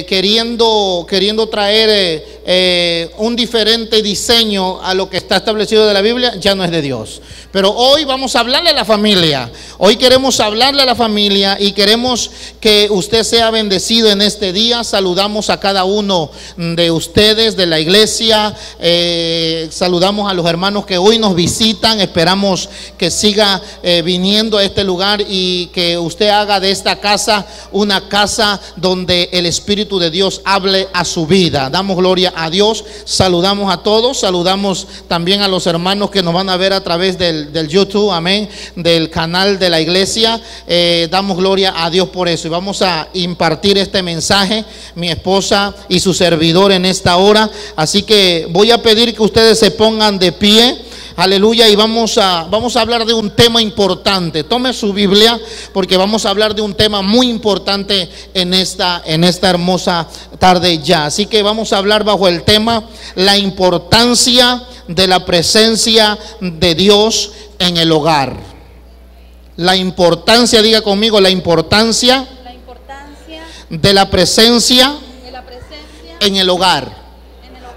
queriendo traer un diferente diseño a lo que está establecido de la Biblia, ya no es de Dios. Pero hoy vamos a hablarle a la familia. Hoy queremos hablarle a la familia y queremos que usted sea bendecido en este día. Saludamos a cada uno de ustedes de la iglesia. Saludamos a los hermanos que hoy nos visitan. Esperamos que siga viniendo a este lugar y que usted haga de esta casa una casa donde el Espíritu de Dios hable a su vida. Damos gloria a Dios. Saludamos a todos. Saludamos también a los hermanos que nos van a ver a través del YouTube, amén, del canal de la iglesia. Damos gloria a Dios por eso. Y vamos a impartir este mensaje, mi esposa y su servidor, en esta hora. Así que voy a pedir que ustedes se pongan de pie. Aleluya. Y vamos a hablar de un tema importante. Tome su Biblia, porque vamos a hablar de un tema muy importante en esta hermosa tarde ya. Así que vamos a hablar bajo el tema: la importancia de la presencia de Dios en el hogar. La importancia, diga conmigo, la importancia de la presencia en el hogar.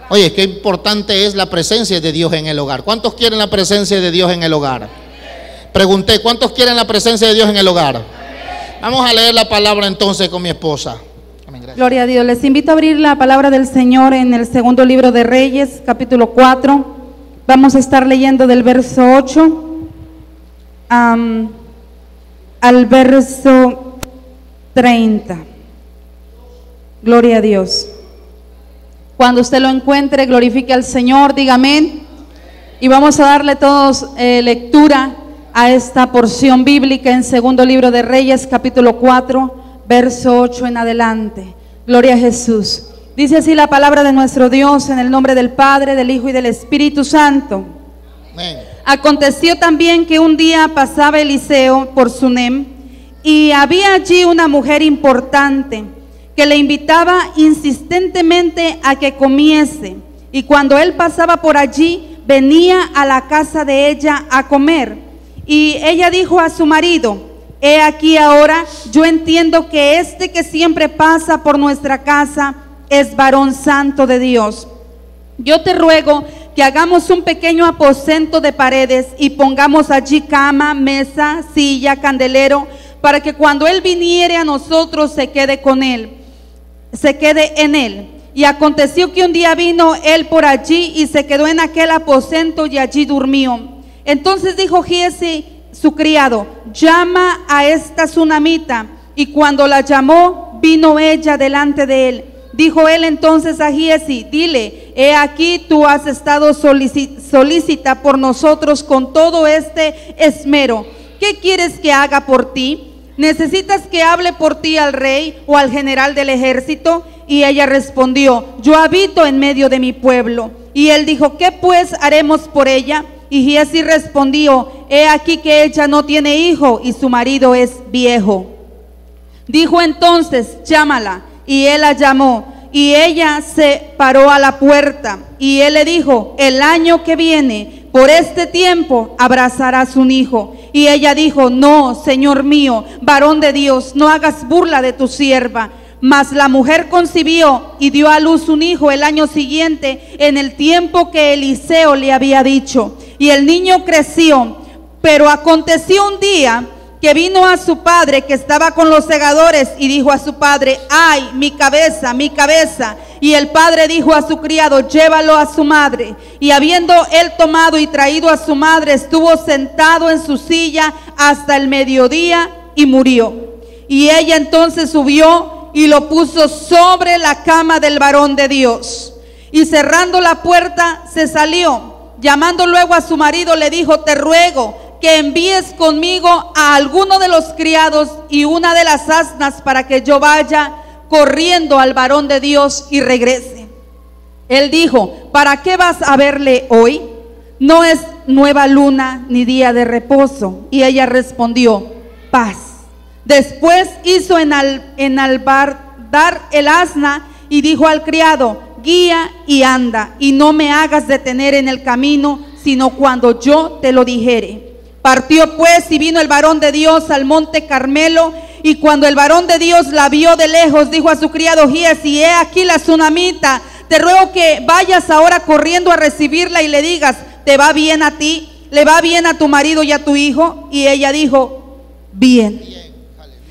Oye, qué importante es la presencia de Dios en el hogar. ¿Cuántos quieren la presencia de Dios en el hogar? Pregunté, ¿cuántos quieren la presencia de Dios en el hogar? Vamos a leer la palabra entonces con mi esposa. Amén, gracias. Gloria a Dios. Les invito a abrir la palabra del Señor en el segundo libro de Reyes, capítulo 4. Vamos a estar leyendo del verso 8 al verso 30. Gloria a Dios. Cuando usted lo encuentre, glorifique al Señor, diga amén. Y vamos a darle todos lectura a esta porción bíblica en segundo libro de Reyes, capítulo 4, verso 8 en adelante. Gloria a Jesús. Dice así la palabra de nuestro Dios, en el nombre del Padre, del Hijo y del Espíritu Santo. Amén. Aconteció también que un día pasaba Eliseo por Sunem, y había allí una mujer importante que le invitaba insistentemente a que comiese, y cuando él pasaba por allí, venía a la casa de ella a comer. Y ella dijo a su marido: he aquí ahora, yo entiendo que este que siempre pasa por nuestra casa es varón santo de Dios. Yo te ruego que hagamos un pequeño aposento de paredes y pongamos allí cama, mesa, silla, candelero, para que cuando él viniere a nosotros se quede en él. Y aconteció que un día vino él por allí y se quedó en aquel aposento y allí durmió. Entonces dijo Giezi, su criado: llama a esta sunamita. Y cuando la llamó, vino ella delante de él. Dijo él entonces a Giezi: dile, he aquí tú has estado solícita por nosotros con todo este esmero. ¿Qué quieres que haga por ti? ¿Necesitas que hable por ti al rey o al general del ejército? Y ella respondió: yo habito en medio de mi pueblo. Y él dijo: ¿qué pues haremos por ella? Y Giezi respondió: he aquí que ella no tiene hijo y su marido es viejo. Dijo entonces: llámala. Y él la llamó, y ella se paró a la puerta. Y él le dijo: el año que viene, por este tiempo, abrazarás un hijo. Y ella dijo: no, Señor mío, varón de Dios, no hagas burla de tu sierva. Mas la mujer concibió y dio a luz un hijo el año siguiente, en el tiempo que Eliseo le había dicho. Y el niño creció. Pero aconteció un día que vino a su padre, que estaba con los segadores, y dijo a su padre: ay, mi cabeza, mi cabeza. Y el padre dijo a su criado: llévalo a su madre. Y habiendo él tomado y traído a su madre, estuvo sentado en su silla hasta el mediodía y murió. Y ella entonces subió y lo puso sobre la cama del varón de Dios. Y cerrando la puerta se salió. Llamando luego a su marido, le dijo: te ruego que envíes conmigo a alguno de los criados y una de las asnas, para que yo vaya corriendo al varón de Dios y regrese. Él dijo: ¿para qué vas a verle hoy? No es nueva luna ni día de reposo. Y ella respondió: paz. Después hizo enalbardar el asna y dijo al criado: guía y anda, y no me hagas detener en el camino, sino cuando yo te lo dijere. Partió pues y vino el varón de Dios al monte Carmelo, Y cuando el varón de Dios la vio de lejos, dijo a su criado Giezi: he aquí la tsunamita, te ruego que vayas ahora corriendo a recibirla y le digas: ¿te va bien a ti? ¿Le va bien a tu marido y a tu hijo? Y ella dijo: bien.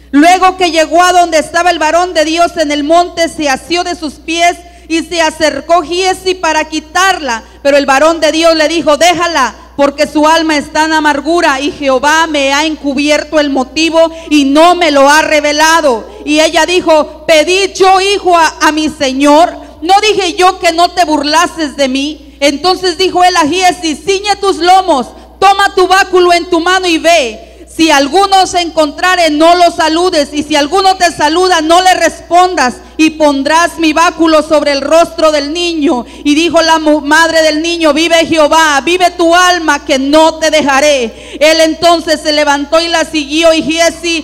Luego que llegó a donde estaba el varón de Dios en el monte, se asió de sus pies y se acercó Giezi para quitarla. Pero el varón de Dios le dijo: déjala, porque su alma está en amargura y Jehová me ha encubierto el motivo y no me lo ha revelado. Y ella dijo: pedí yo hijo a mi señor, ¿no dije yo que no te burlases de mí? Entonces dijo él a Giezi: ciñe tus lomos, toma tu báculo en tu mano y ve. Si alguno se encontrare, no lo saludes, y si alguno te saluda, no le respondas, y pondrás mi báculo sobre el rostro del niño. Y dijo la madre del niño: vive Jehová, vive tu alma, que no te dejaré. Él entonces se levantó y la siguió, y Giezi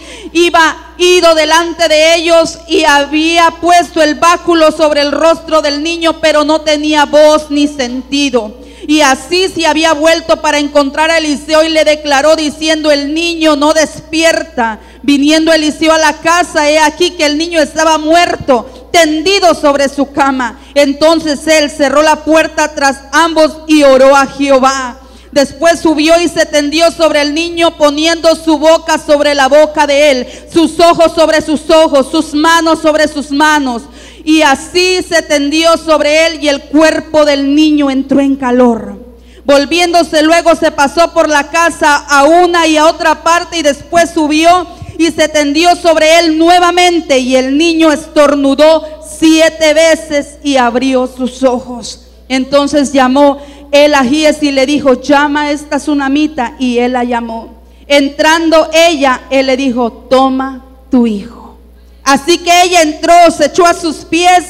ido delante de ellos, y había puesto el báculo sobre el rostro del niño, pero no tenía voz ni sentido. Y así se había vuelto para encontrar a Eliseo y le declaró diciendo: el niño no despierta. Viniendo Eliseo a la casa, he aquí que el niño estaba muerto, tendido sobre su cama. Entonces él cerró la puerta tras ambos y oró a Jehová. Después subió y se tendió sobre el niño, poniendo su boca sobre la boca de él, sus ojos sobre sus ojos, sus manos sobre sus manos. Y así se tendió sobre él, y el cuerpo del niño entró en calor. Volviéndose luego, se pasó por la casa a una y a otra parte, y después subió y se tendió sobre él nuevamente, y el niño estornudó 7 veces y abrió sus ojos. Entonces llamó él a Giezi y le dijo: llama a esta tsunamita. Y él la llamó. Entrando ella, él le dijo: toma tu hijo. Así que ella entró, se echó a sus pies,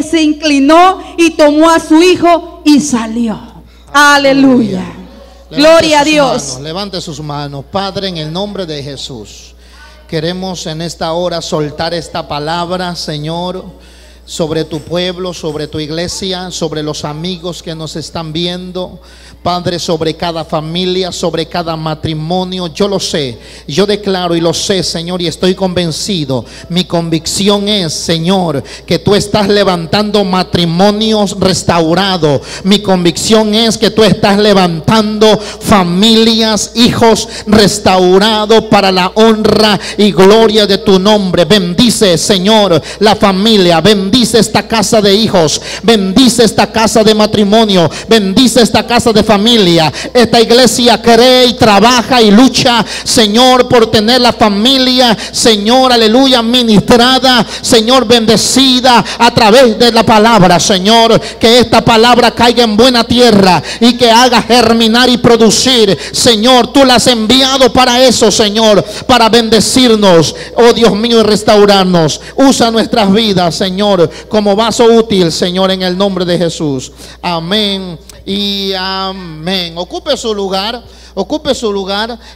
se inclinó y tomó a su hijo y salió. Aleluya. Gloria a Dios. Levante sus manos. Padre, en el nombre de Jesús, queremos en esta hora soltar esta palabra, Señor, sobre tu pueblo, sobre tu iglesia, sobre los amigos que nos están viendo. Padre, sobre cada familia, sobre cada matrimonio. Yo lo sé, yo declaro y lo sé, Señor, y estoy convencido. Mi convicción es, Señor, que tú estás levantando matrimonios restaurados. Mi convicción es que tú estás levantando familias, hijos restaurados para la honra y gloria de tu nombre. Bendice, Señor, la familia. Bendice esta casa de hijos. Bendice esta casa de matrimonio. Bendice esta casa de familia. Esta iglesia cree y trabaja y lucha, Señor, por tener la familia, Señor, aleluya, ministrada, Señor, bendecida a través de la palabra, Señor. Que esta palabra caiga en buena tierra y que haga germinar y producir, Señor. Tú la has enviado para eso, Señor, para bendecirnos, oh Dios mío, y restaurarnos. Usa nuestras vidas, Señor, como vaso útil, Señor, en el nombre de Jesús. Amén y amén. Ocupe su lugar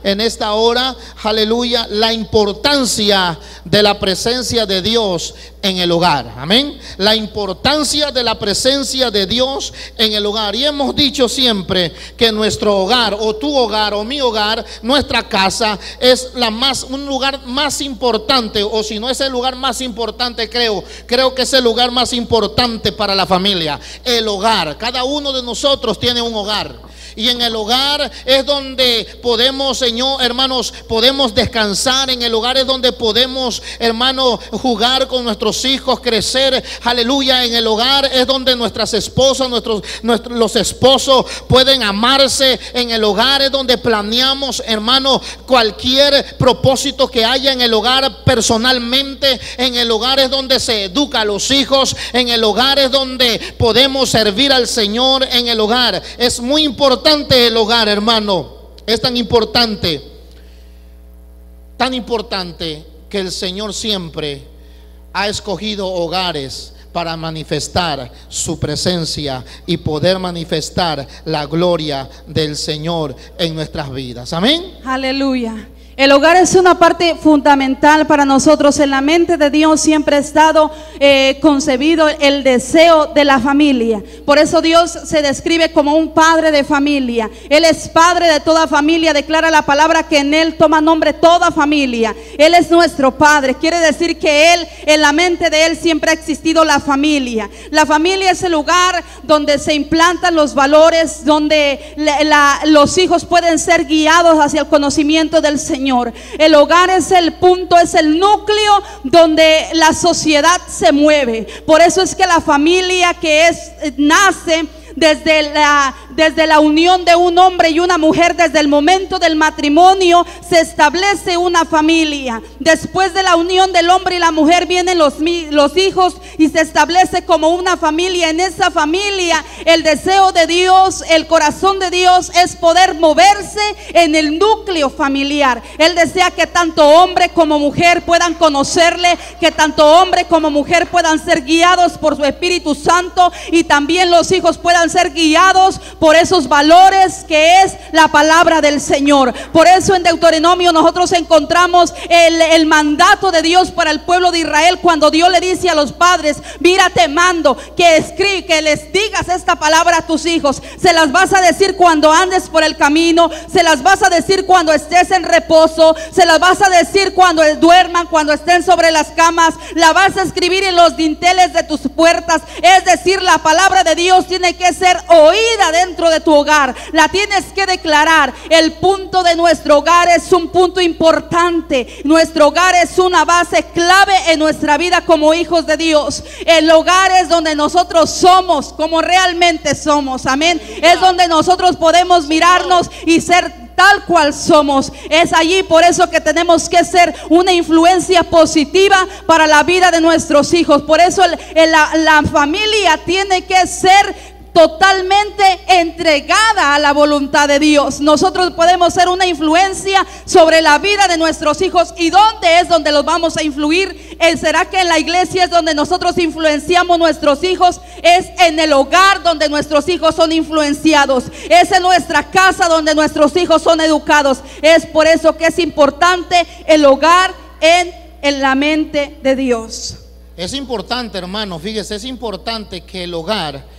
en esta hora. Aleluya. La importancia de la presencia de Dios en el hogar. Amén. La importancia de la presencia de Dios en el hogar. Y hemos dicho siempre que nuestro hogar, o tu hogar, o mi hogar, nuestra casa es un lugar más importante, o si no es el lugar más importante, creo que es el lugar más importante para la familia. El hogar. Cada uno de nosotros tiene un hogar. Y en el hogar es donde podemos, Señor, hermanos, podemos descansar. En el hogar es donde podemos, hermanos, jugar con nuestros hijos, crecer. Aleluya. En el hogar es donde nuestras esposas, los esposos pueden amarse. En el hogar es donde planeamos, hermanos, cualquier propósito que haya en el hogar personalmente. En el hogar es donde se educa a los hijos. En el hogar es donde podemos servir al Señor. En el hogar es muy importante el hogar, hermano. Es tan importante que el Señor siempre ha escogido hogares para manifestar su presencia y poder manifestar la gloria del Señor en nuestras vidas. Amén. Aleluya. El hogar es una parte fundamental para nosotros. En la mente de Dios siempre ha estado concebido el deseo de la familia. Por eso Dios se describe como un padre de familia. Él es padre de toda familia. Declara la palabra que en Él toma nombre toda familia. Él es nuestro padre. Quiere decir que Él, en la mente de Él siempre ha existido la familia. La familia es el lugar donde se implantan los valores, donde los hijos pueden ser guiados hacia el conocimiento del Señor. El hogar es el punto, es el núcleo donde la sociedad se mueve. Por eso es que la familia nace desde la unión de un hombre y una mujer. Desde el momento del matrimonio se establece una familia. Después de la unión del hombre y la mujer vienen los hijos y se establece como una familia. En esa familia el deseo de Dios, el corazón de Dios es poder moverse en el núcleo familiar. Él desea que tanto hombre como mujer puedan conocerle, que tanto hombre como mujer puedan ser guiados por su Espíritu Santo, y también los hijos puedan ser guiados por esos valores que es la palabra del Señor. Por eso en Deuteronomio nosotros encontramos el mandato de Dios para el pueblo de Israel, cuando Dios le dice a los padres: mira, te mando que les digas esta palabra a tus hijos. Se las vas a decir cuando andes por el camino, se las vas a decir cuando estés en reposo, se las vas a decir cuando duerman, cuando estén sobre las camas, la vas a escribir en los dinteles de tus puertas. Es decir, la palabra de Dios tiene que ser oída dentro de tu hogar, la tienes que declarar. El punto de nuestro hogar es un punto importante. Nuestro hogar es una base clave en nuestra vida como hijos de Dios. El hogar es donde nosotros somos como realmente somos, amén. Es donde nosotros podemos mirarnos y ser tal cual somos. Es allí, por eso que tenemos que ser una influencia positiva para la vida de nuestros hijos. Por eso la familia tiene que ser totalmente entregada a la voluntad de Dios. Nosotros podemos ser una influencia sobre la vida de nuestros hijos. ¿Y dónde es donde los vamos a influir? ¿Será que en la iglesia es donde nosotros influenciamos nuestros hijos? Es en el hogar donde nuestros hijos son influenciados. Es en nuestra casa donde nuestros hijos son educados. Es por eso que es importante el hogar en la mente de Dios. Es importante, hermano, fíjese, es importante que el hogar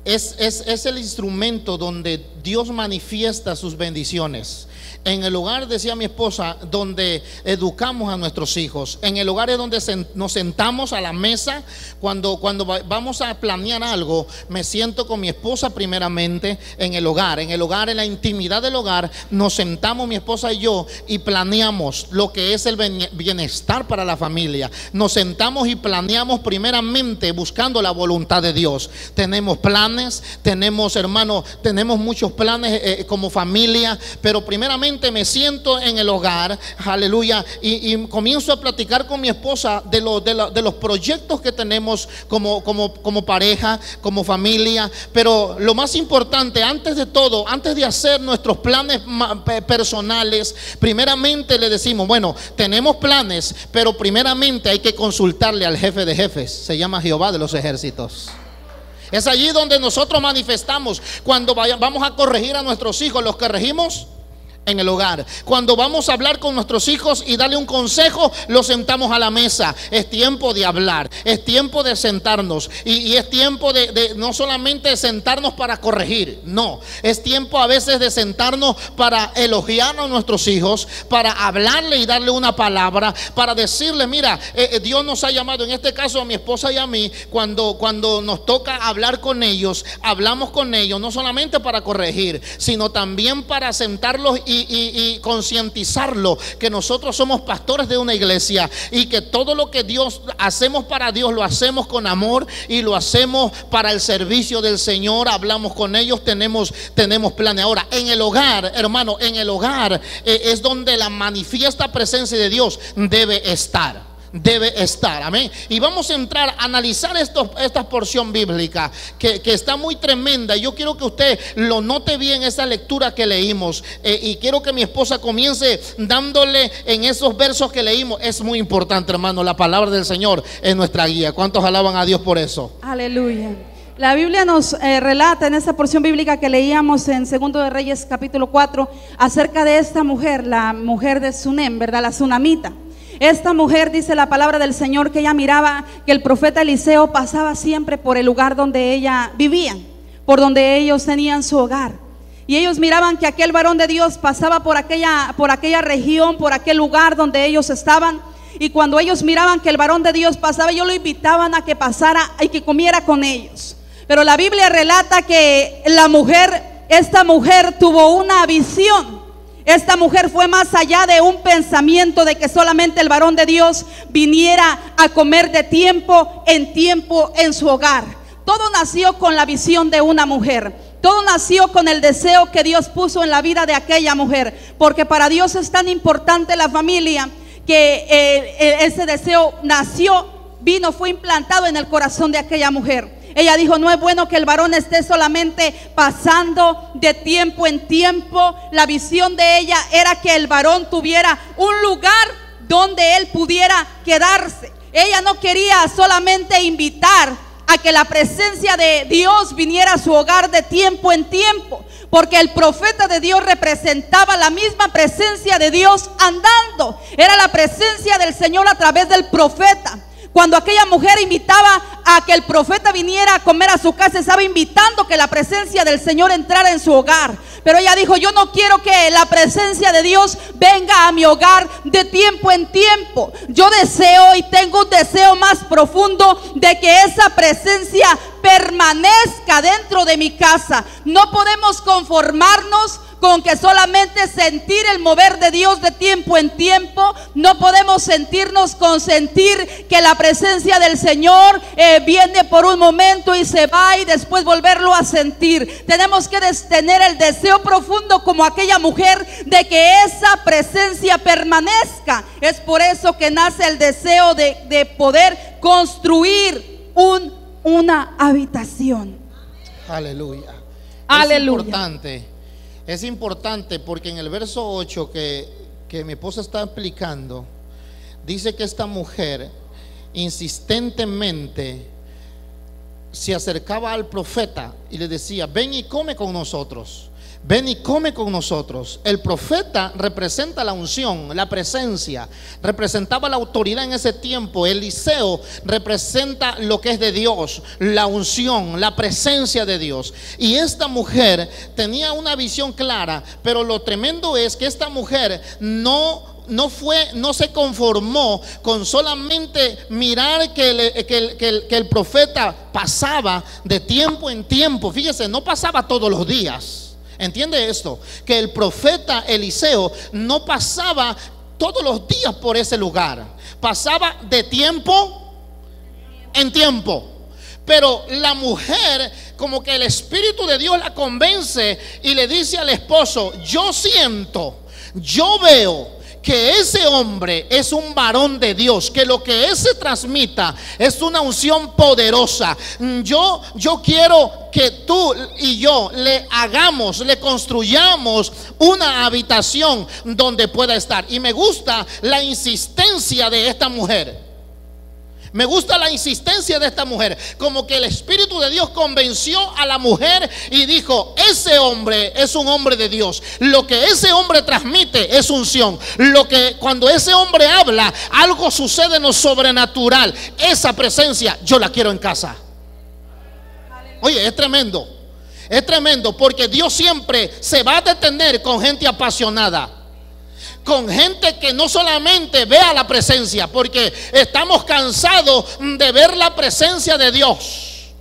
es el instrumento donde Dios manifiesta sus bendiciones. En el hogar, decía mi esposa, donde educamos a nuestros hijos. En el hogar es donde nos sentamos a la mesa. Cuando vamos a planear algo, me siento con mi esposa primeramente en el hogar. En la intimidad del hogar, nos sentamos mi esposa y yo y planeamos lo que es el bienestar para la familia. Nos sentamos y planeamos primeramente buscando la voluntad de Dios. Tenemos planes, tenemos, hermano, tenemos muchos planes como familia, pero primeramente me siento en el hogar, aleluya, y comienzo a platicar con mi esposa de los proyectos que tenemos como pareja, como familia. Pero lo más importante, antes de todo, antes de hacer nuestros planes personales, primeramente le decimos: bueno, tenemos planes, pero primeramente hay que consultarle al jefe de jefes, se llama Jehová de los ejércitos. Es allí donde nosotros manifestamos. Cuando vamos a corregir a nuestros hijos, los corregimos en el hogar. Cuando vamos a hablar con nuestros hijos y darle un consejo, los sentamos a la mesa. Es tiempo de hablar, es tiempo de sentarnos, y es tiempo de no solamente sentarnos para corregir, no, es tiempo a veces de sentarnos para elogiar a nuestros hijos, para hablarle y darle una palabra, para decirle: mira, Dios nos ha llamado, en este caso a mi esposa y a mí, cuando nos toca hablar con ellos, hablamos con ellos, no solamente para corregir, sino también para sentarlos y concientizarlo que nosotros somos pastores de una iglesia y que todo lo que Dios hacemos para Dios lo hacemos con amor y lo hacemos para el servicio del Señor. Hablamos con ellos, tenemos planes. Ahora, en el hogar, hermano, en el hogar es donde la manifiesta presencia de Dios debe estar. Amén. Y vamos a entrar a analizar esta porción bíblica que está muy tremenda. Yo quiero que usted lo note bien, esa lectura que leímos, y quiero que mi esposa comience dándole en esos versos que leímos. Es muy importante, hermano, la palabra del Señor es nuestra guía. ¿Cuántos alaban a Dios por eso? Aleluya. La Biblia nos relata en esa porción bíblica que leíamos en 2 de Reyes capítulo 4 acerca de esta mujer, la mujer de Sunem, ¿verdad? La sunamita. Esta mujer, dice la palabra del Señor, que ella miraba que el profeta Eliseo pasaba siempre por el lugar donde ella vivía, por donde ellos tenían su hogar. Y ellos miraban que aquel varón de Dios pasaba por aquella región, por aquel lugar donde ellos estaban. Y cuando ellos miraban que el varón de Dios pasaba, ellos lo invitaban a que pasara y que comiera con ellos. Pero la Biblia relata que esta mujer tuvo una visión. Esta mujer fue más allá de un pensamiento de que solamente el varón de Dios viniera a comer de tiempo en su hogar. Todo nació con la visión de una mujer. Todo nació con el deseo que Dios puso en la vida de aquella mujer. Porque para Dios es tan importante la familia que ese deseo fue implantado en el corazón de aquella mujer. Ella dijo: no es bueno que el varón esté solamente pasando de tiempo en tiempo. La visión de ella era que el varón tuviera un lugar donde él pudiera quedarse. Ella no quería solamente invitar a que la presencia de Dios viniera a su hogar de tiempo en tiempo, porque el profeta de Dios representaba la misma presencia de Dios andando. Era la presencia del Señor a través del profeta. Cuando aquella mujer invitaba a que el profeta viniera a comer a su casa, estaba invitando que la presencia del Señor entrara en su hogar. Pero ella dijo: yo no quiero que la presencia de Dios venga a mi hogar de tiempo en tiempo. Yo deseo y tengo un deseo más profundo de que esa presencia permanezca dentro de mi casa. No podemos conformarnos con que solamente sentir el mover de Dios de tiempo en tiempo. No podemos sentir que la presencia del Señor viene por un momento y se va, y después volverlo a sentir. Tenemos que tener el deseo profundo, como aquella mujer, de que esa presencia permanezca. Es por eso que nace el deseo de poder construir una habitación. Aleluya. Aleluya. Es importante porque en el verso 8 que mi esposa está explicando, dice que esta mujer insistentemente se acercaba al profeta y le decía: ven y come con nosotros. Ven y come con nosotros. El profeta representa la unción, la presencia, representaba la autoridad en ese tiempo. Eliseo representa lo que es de Dios, la unción, la presencia de Dios. Y esta mujer tenía una visión clara, pero lo tremendo es que esta mujer no se conformó con solamente mirar que el profeta pasaba de tiempo en tiempo. Fíjese, no pasaba todos los días. ¿Entiende esto? Que el profeta Eliseo no pasaba todos los días por ese lugar, pasaba de tiempo en tiempo. Pero la mujer, como que el Espíritu de Dios la convence y le dice al esposo: yo siento, yo veo que ese hombre es un varón de Dios, que lo que él se transmita es una unción poderosa. Yo quiero que tú y yo le construyamos una habitación donde pueda estar. Y me gusta la insistencia de esta mujer. Me gusta la insistencia de esta mujer, como que el Espíritu de Dios convenció a la mujer y dijo: ese hombre es un hombre de Dios. Lo que ese hombre transmite es unción. Cuando ese hombre habla, algo sucede en lo sobrenatural. Esa presencia yo la quiero en casa. Oye, es tremendo. Es tremendo, porque Dios siempre se va a detener con gente apasionada, con gente que no solamente vea la presencia, porque estamos cansados de ver la presencia de Dios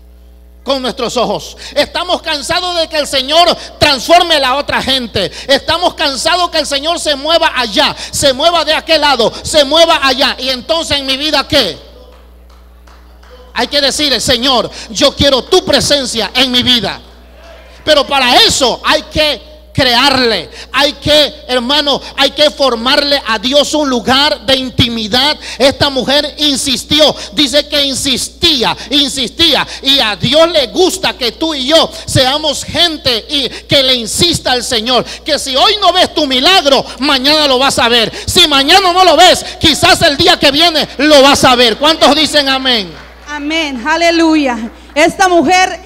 con nuestros ojos. Estamos cansados de que el Señor transforme a la otra gente. Estamos cansados que el Señor se mueva allá, se mueva de aquel lado, se mueva allá. Y entonces en mi vida, ¿qué? Hay que decirle: Señor, yo quiero tu presencia en mi vida. Pero para eso hay que crearle, hay que formarle a Dios un lugar de intimidad. Esta mujer insistió, dice que insistía, y a Dios le gusta que tú y yo seamos gente y que le insista al Señor, que si hoy no ves tu milagro, mañana lo vas a ver. Si mañana no lo ves, quizás el día que viene lo vas a ver. ¿Cuántos dicen amén? Amén, aleluya. Esta mujer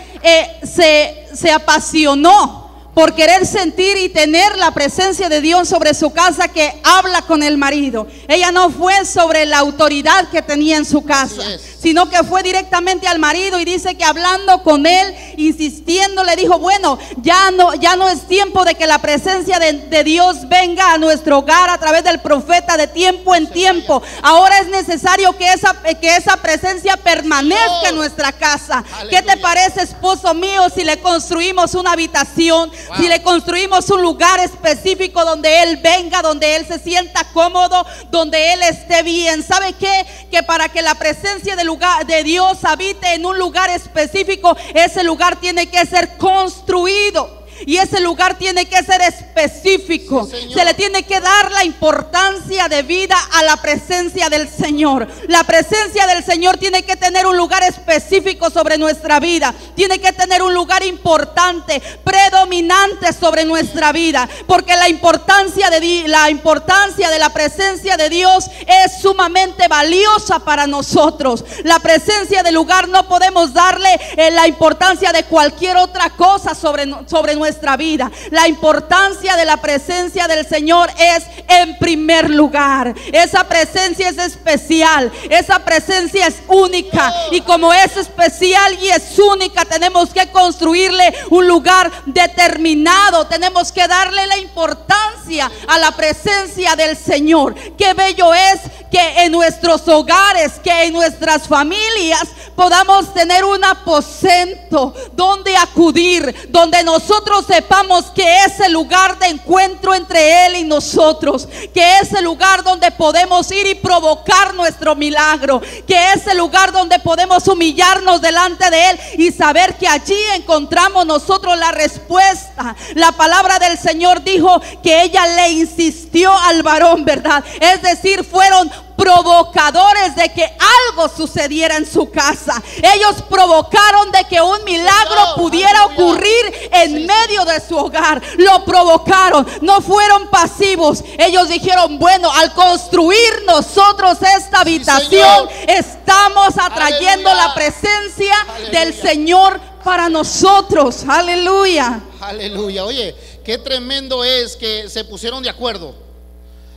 se apasionó por querer sentir y tener la presencia de Dios sobre su casa, que habla con el marido. Ella no fue sobre la autoridad que tenía en su casa, sino que fue directamente al marido, y dice que hablando con él, insistiendo, le dijo: bueno, ya no es tiempo de que la presencia de Dios venga a nuestro hogar a través del profeta de tiempo en tiempo. Ahora es necesario que esa presencia permanezca en nuestra casa. ¿Qué te parece, esposo mío, si le construimos una habitación? Si le construimos un lugar específico donde Él venga, donde Él se sienta cómodo, donde Él esté bien. ¿Sabe qué? Que para que la presencia de Dios habite en un lugar específico, ese lugar tiene que ser construido. Y ese lugar tiene que ser específico. Se le tiene que dar la importancia de vida a la presencia del Señor. La presencia del Señor tiene que tener un lugar específico sobre nuestra vida. Tiene que tener un lugar importante, predominante sobre nuestra vida. Porque la importancia de la presencia de Dios es sumamente valiosa para nosotros. La presencia del lugar no podemos darle la importancia de cualquier otra cosa sobre nuestra vida. La importancia de la presencia del Señor es en primer lugar. Esa presencia es especial, esa presencia es única, y como es especial y es única, tenemos que construirle un lugar determinado. Tenemos que darle la importancia a la presencia del Señor. Qué bello es que en nuestros hogares, que en nuestras familias podamos tener un aposento donde acudir, donde nosotros sepamos que es el lugar de encuentro entre Él y nosotros, que es el lugar donde podemos ir y provocar nuestro milagro, que es el lugar donde podemos humillarnos delante de Él y saber que allí encontramos nosotros la respuesta. La palabra del Señor dijo que ella le insistió al varón, ¿verdad? Es decir, fueron provocadores de que algo sucediera en su casa. Ellos provocaron de que un milagro pudiera ocurrir en medio de su hogar. Lo provocaron, no fueron pasivos. Ellos dijeron: bueno, al construir nosotros esta habitación, estamos atrayendo la presencia del Señor para nosotros. Aleluya. Aleluya. Oye, qué tremendo es que se pusieron de acuerdo.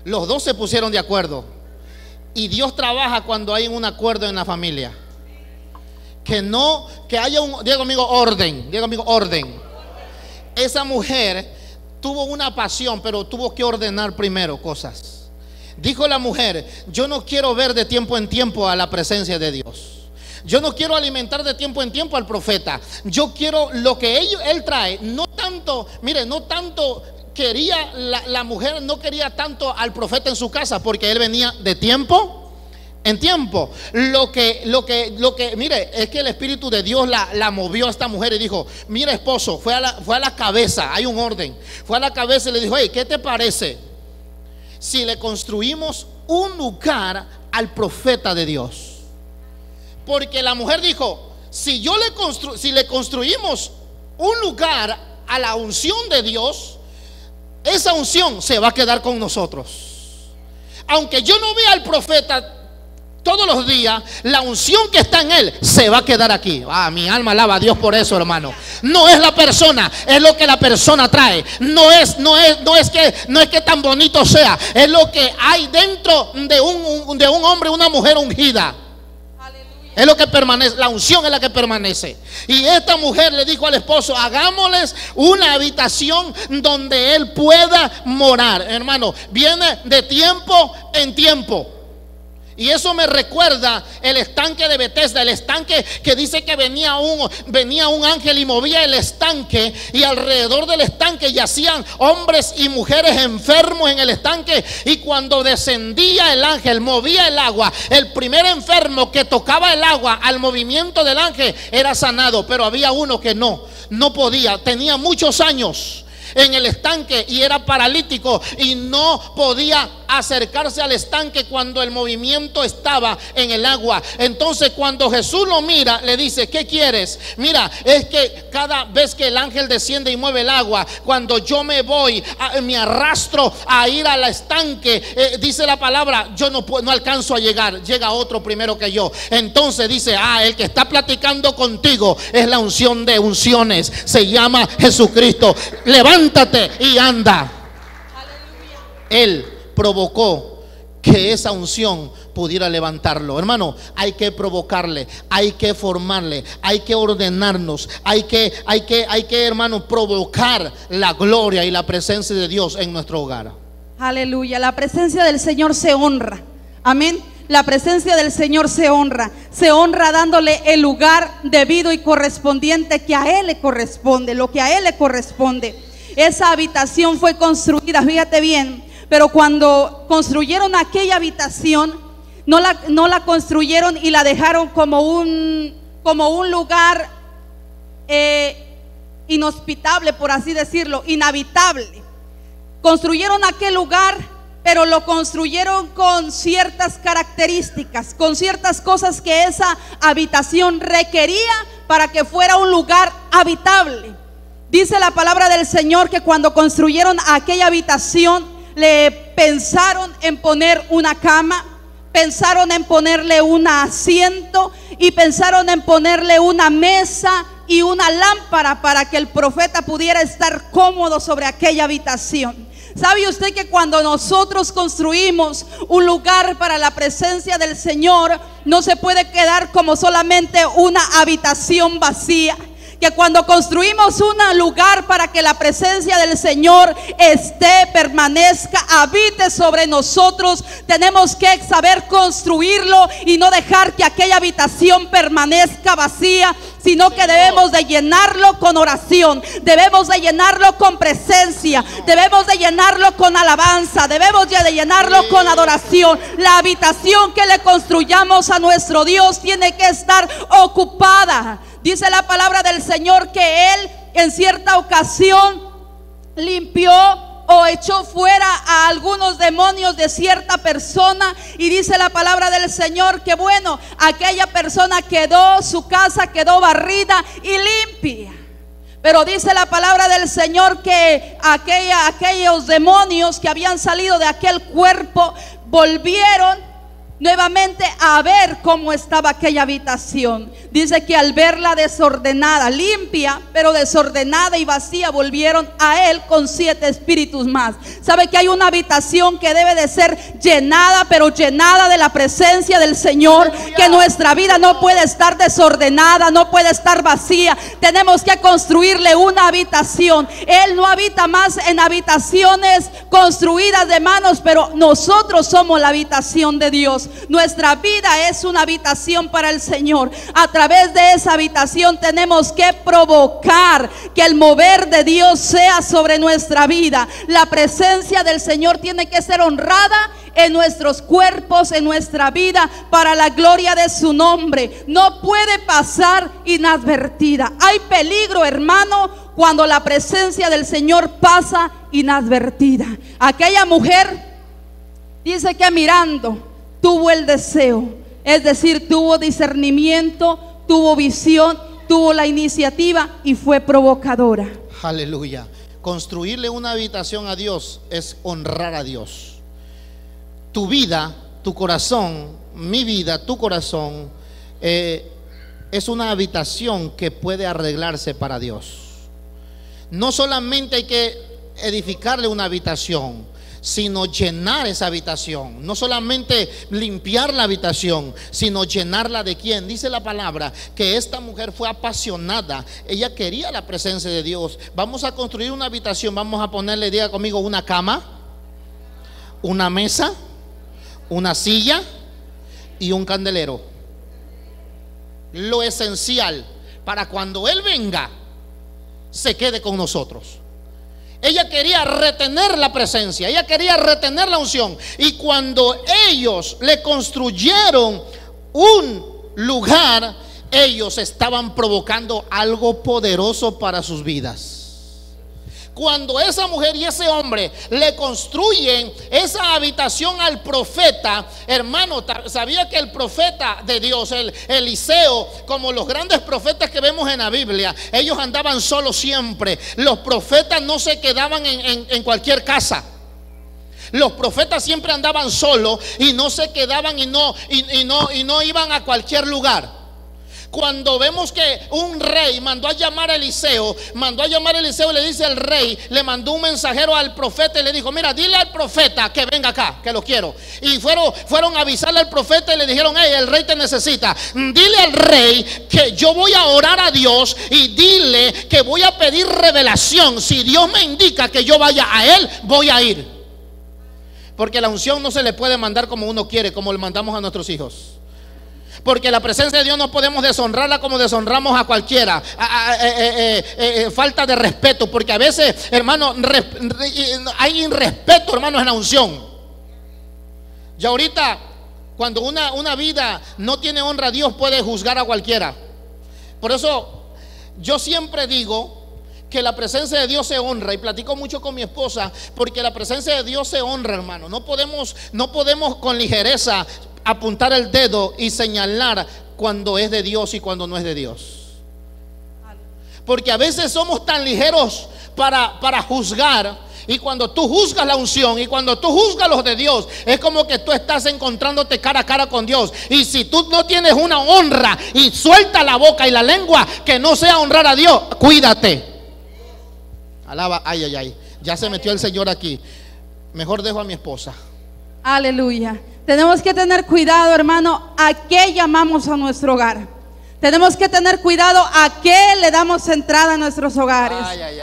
Los dos se pusieron de acuerdo. Y Dios trabaja cuando hay un acuerdo en la familia. Que haya diga conmigo, orden. Diga conmigo, orden. Esa mujer tuvo una pasión, pero tuvo que ordenar primero cosas. Dijo la mujer: yo no quiero ver de tiempo en tiempo a la presencia de Dios. Yo no quiero alimentar de tiempo en tiempo al profeta. Yo quiero lo que él trae. No tanto, mire, no tanto quería la mujer, no quería tanto al profeta en su casa, porque él venía de tiempo en tiempo. Lo que mire, es que el Espíritu de Dios la movió a esta mujer y dijo: mire, esposo, fue a la cabeza, hay un orden. Fue a la cabeza y le dijo: hey, ¿qué te parece si le construimos un lugar al profeta de Dios? Porque la mujer dijo: si le construimos un lugar a la unción de Dios, esa unción se va a quedar con nosotros. Aunque yo no vea al profeta todos los días, la unción que está en él se va a quedar aquí. Mi alma alaba a Dios por eso, hermano. No es la persona, es lo que la persona trae. No es que tan bonito sea, es lo que hay dentro de un hombre, una mujer ungida. Es lo que permanece, la unción es la que permanece. Y esta mujer le dijo al esposo: hagámosles una habitación donde él pueda morar. Hermano, viene de tiempo en tiempo. Y eso me recuerda el estanque de Betesda, el estanque que dice que venía un ángel y movía el estanque, y alrededor del estanque yacían hombres y mujeres enfermos en el estanque, y cuando descendía el ángel, movía el agua, el primer enfermo que tocaba el agua al movimiento del ángel era sanado. Pero había uno que no podía, tenía muchos años. en el estanque y era paralítico y no podía acercarse al estanque cuando el movimiento estaba en el agua. Entonces cuando Jesús lo mira, le dice: ¿qué quieres? Mira, es que cada vez que el ángel desciende y mueve el agua, cuando yo me voy, me arrastro a ir al estanque, dice la palabra, yo no alcanzo a llegar, llega otro primero que yo. Entonces dice: el que está platicando contigo es la unción de unciones, se llama Jesucristo. Levántate y anda. Él provocó que esa unción pudiera levantarlo. Hermano, hay que provocarle, hay que formarle, hay que ordenarnos, hay que, hermano, provocar la gloria y la presencia de Dios en nuestro hogar. Aleluya. La presencia del Señor se honra. Amén. La presencia del Señor se honra dándole el lugar debido y correspondiente que a Él le corresponde, lo que a Él le corresponde. Esa habitación fue construida, fíjate bien, pero cuando construyeron aquella habitación, no la construyeron y la dejaron como un lugar inhospitable, por así decirlo, inhabitable. Construyeron aquel lugar, pero lo construyeron con ciertas características, con ciertas cosas que esa habitación requería para que fuera un lugar habitable. Dice la palabra del Señor que cuando construyeron aquella habitación, le pensaron en poner una cama, pensaron en ponerle un asiento y pensaron en ponerle una mesa y una lámpara para que el profeta pudiera estar cómodo sobre aquella habitación. ¿Sabe usted que cuando nosotros construimos un lugar para la presencia del Señor, no se puede quedar como solamente una habitación vacía? Que cuando construimos un lugar para que la presencia del Señor esté, permanezca, habite sobre nosotros, tenemos que saber construirlo y no dejar que aquella habitación permanezca vacía, sino que debemos de llenarlo con oración, debemos de llenarlo con presencia, debemos de llenarlo con alabanza, debemos de llenarlo con adoración. La habitación que le construyamos a nuestro Dios tiene que estar ocupada. Dice la palabra del Señor que Él en cierta ocasión limpió o echó fuera a algunos demonios de cierta persona, y dice la palabra del Señor que bueno, aquella persona su casa quedó barrida y limpia. Pero dice la palabra del Señor que aquellos demonios que habían salido de aquel cuerpo volvieron nuevamente a ver cómo estaba aquella habitación. Dice que al verla desordenada, limpia, pero desordenada y vacía, volvieron a Él con 7 espíritus más. Sabe que hay una habitación que debe de ser llenada, pero llenada de la presencia del Señor. Que nuestra vida no puede estar desordenada, no puede estar vacía. Tenemos que construirle una habitación. Él no habita más en habitaciones construidas de manos, pero nosotros somos la habitación de Dios. Nuestra vida es una habitación para el Señor. A través de esa habitación tenemos que provocar que el mover de Dios sea sobre nuestra vida. La presencia del Señor tiene que ser honrada en nuestros cuerpos, en nuestra vida, para la gloria de su nombre. No puede pasar inadvertida. Hay peligro, hermano, cuando la presencia del Señor pasa inadvertida. Aquella mujer dice que mirando tuvo el deseo, es decir, tuvo discernimiento, tuvo visión, tuvo la iniciativa y fue provocadora. Aleluya. Construirle una habitación a Dios es honrar a Dios. Tu vida, tu corazón, mi vida, tu corazón es una habitación que puede arreglarse para Dios. No solamente hay que edificarle una habitación, sino llenar esa habitación. No solamente limpiar la habitación, sino llenarla de ¿quién? Dice la palabra que esta mujer fue apasionada. Ella quería la presencia de Dios. Vamos a construir una habitación. Vamos a ponerle, diga conmigo, una cama, una mesa, una silla y un candelero. Lo esencial para cuando Él venga se quede con nosotros. Ella quería retener la presencia, ella quería retener la unción. Y cuando ellos le construyeron un lugar, ellos estaban provocando algo poderoso para sus vidas. Cuando esa mujer y ese hombre le construyen esa habitación al profeta, hermano, sabía que el profeta de Dios, el Eliseo, como los grandes profetas que vemos en la Biblia, ellos andaban solos siempre. Los profetas no se quedaban en cualquier casa. Los profetas siempre andaban solos y no se quedaban y no iban a cualquier lugar. Cuando vemos que un rey mandó a llamar a Eliseo, y le dice al rey, le mandó un mensajero al profeta y le dijo: mira, dile al profeta que venga acá, que lo quiero. Y fueron a avisarle al profeta y le dijeron: hey, el rey te necesita. Dile al rey que yo voy a orar a Dios y dile que voy a pedir revelación. Si Dios me indica que yo vaya a él, voy a ir. Porque la unción no se le puede mandar como uno quiere, como le mandamos a nuestros hijos. Porque la presencia de Dios no podemos deshonrarla como deshonramos a cualquiera. Falta de respeto, porque a veces, hermano, hay irrespeto, hermanos, en la unción. Ya ahorita, cuando una vida no tiene honra a Dios, puede juzgar a cualquiera. Por eso yo siempre digo que la presencia de Dios se honra, y platico mucho con mi esposa, porque la presencia de Dios se honra, hermano. No podemos con ligereza apuntar el dedo y señalar cuando es de Dios y cuando no es de Dios. Porque a veces somos tan ligeros para juzgar, y cuando tú juzgas la unción y cuando tú juzgas los de Dios, es como que tú estás encontrándote cara a cara con Dios. Y si tú no tienes una honra y suelta la boca y la lengua que no sea honrar a Dios, cuídate. Alaba, ay, ya se metió el Señor aquí. Mejor dejo a mi esposa. Aleluya. Tenemos que tener cuidado, hermano, a qué llamamos a nuestro hogar. Tenemos que tener cuidado a qué le damos entrada a nuestros hogares.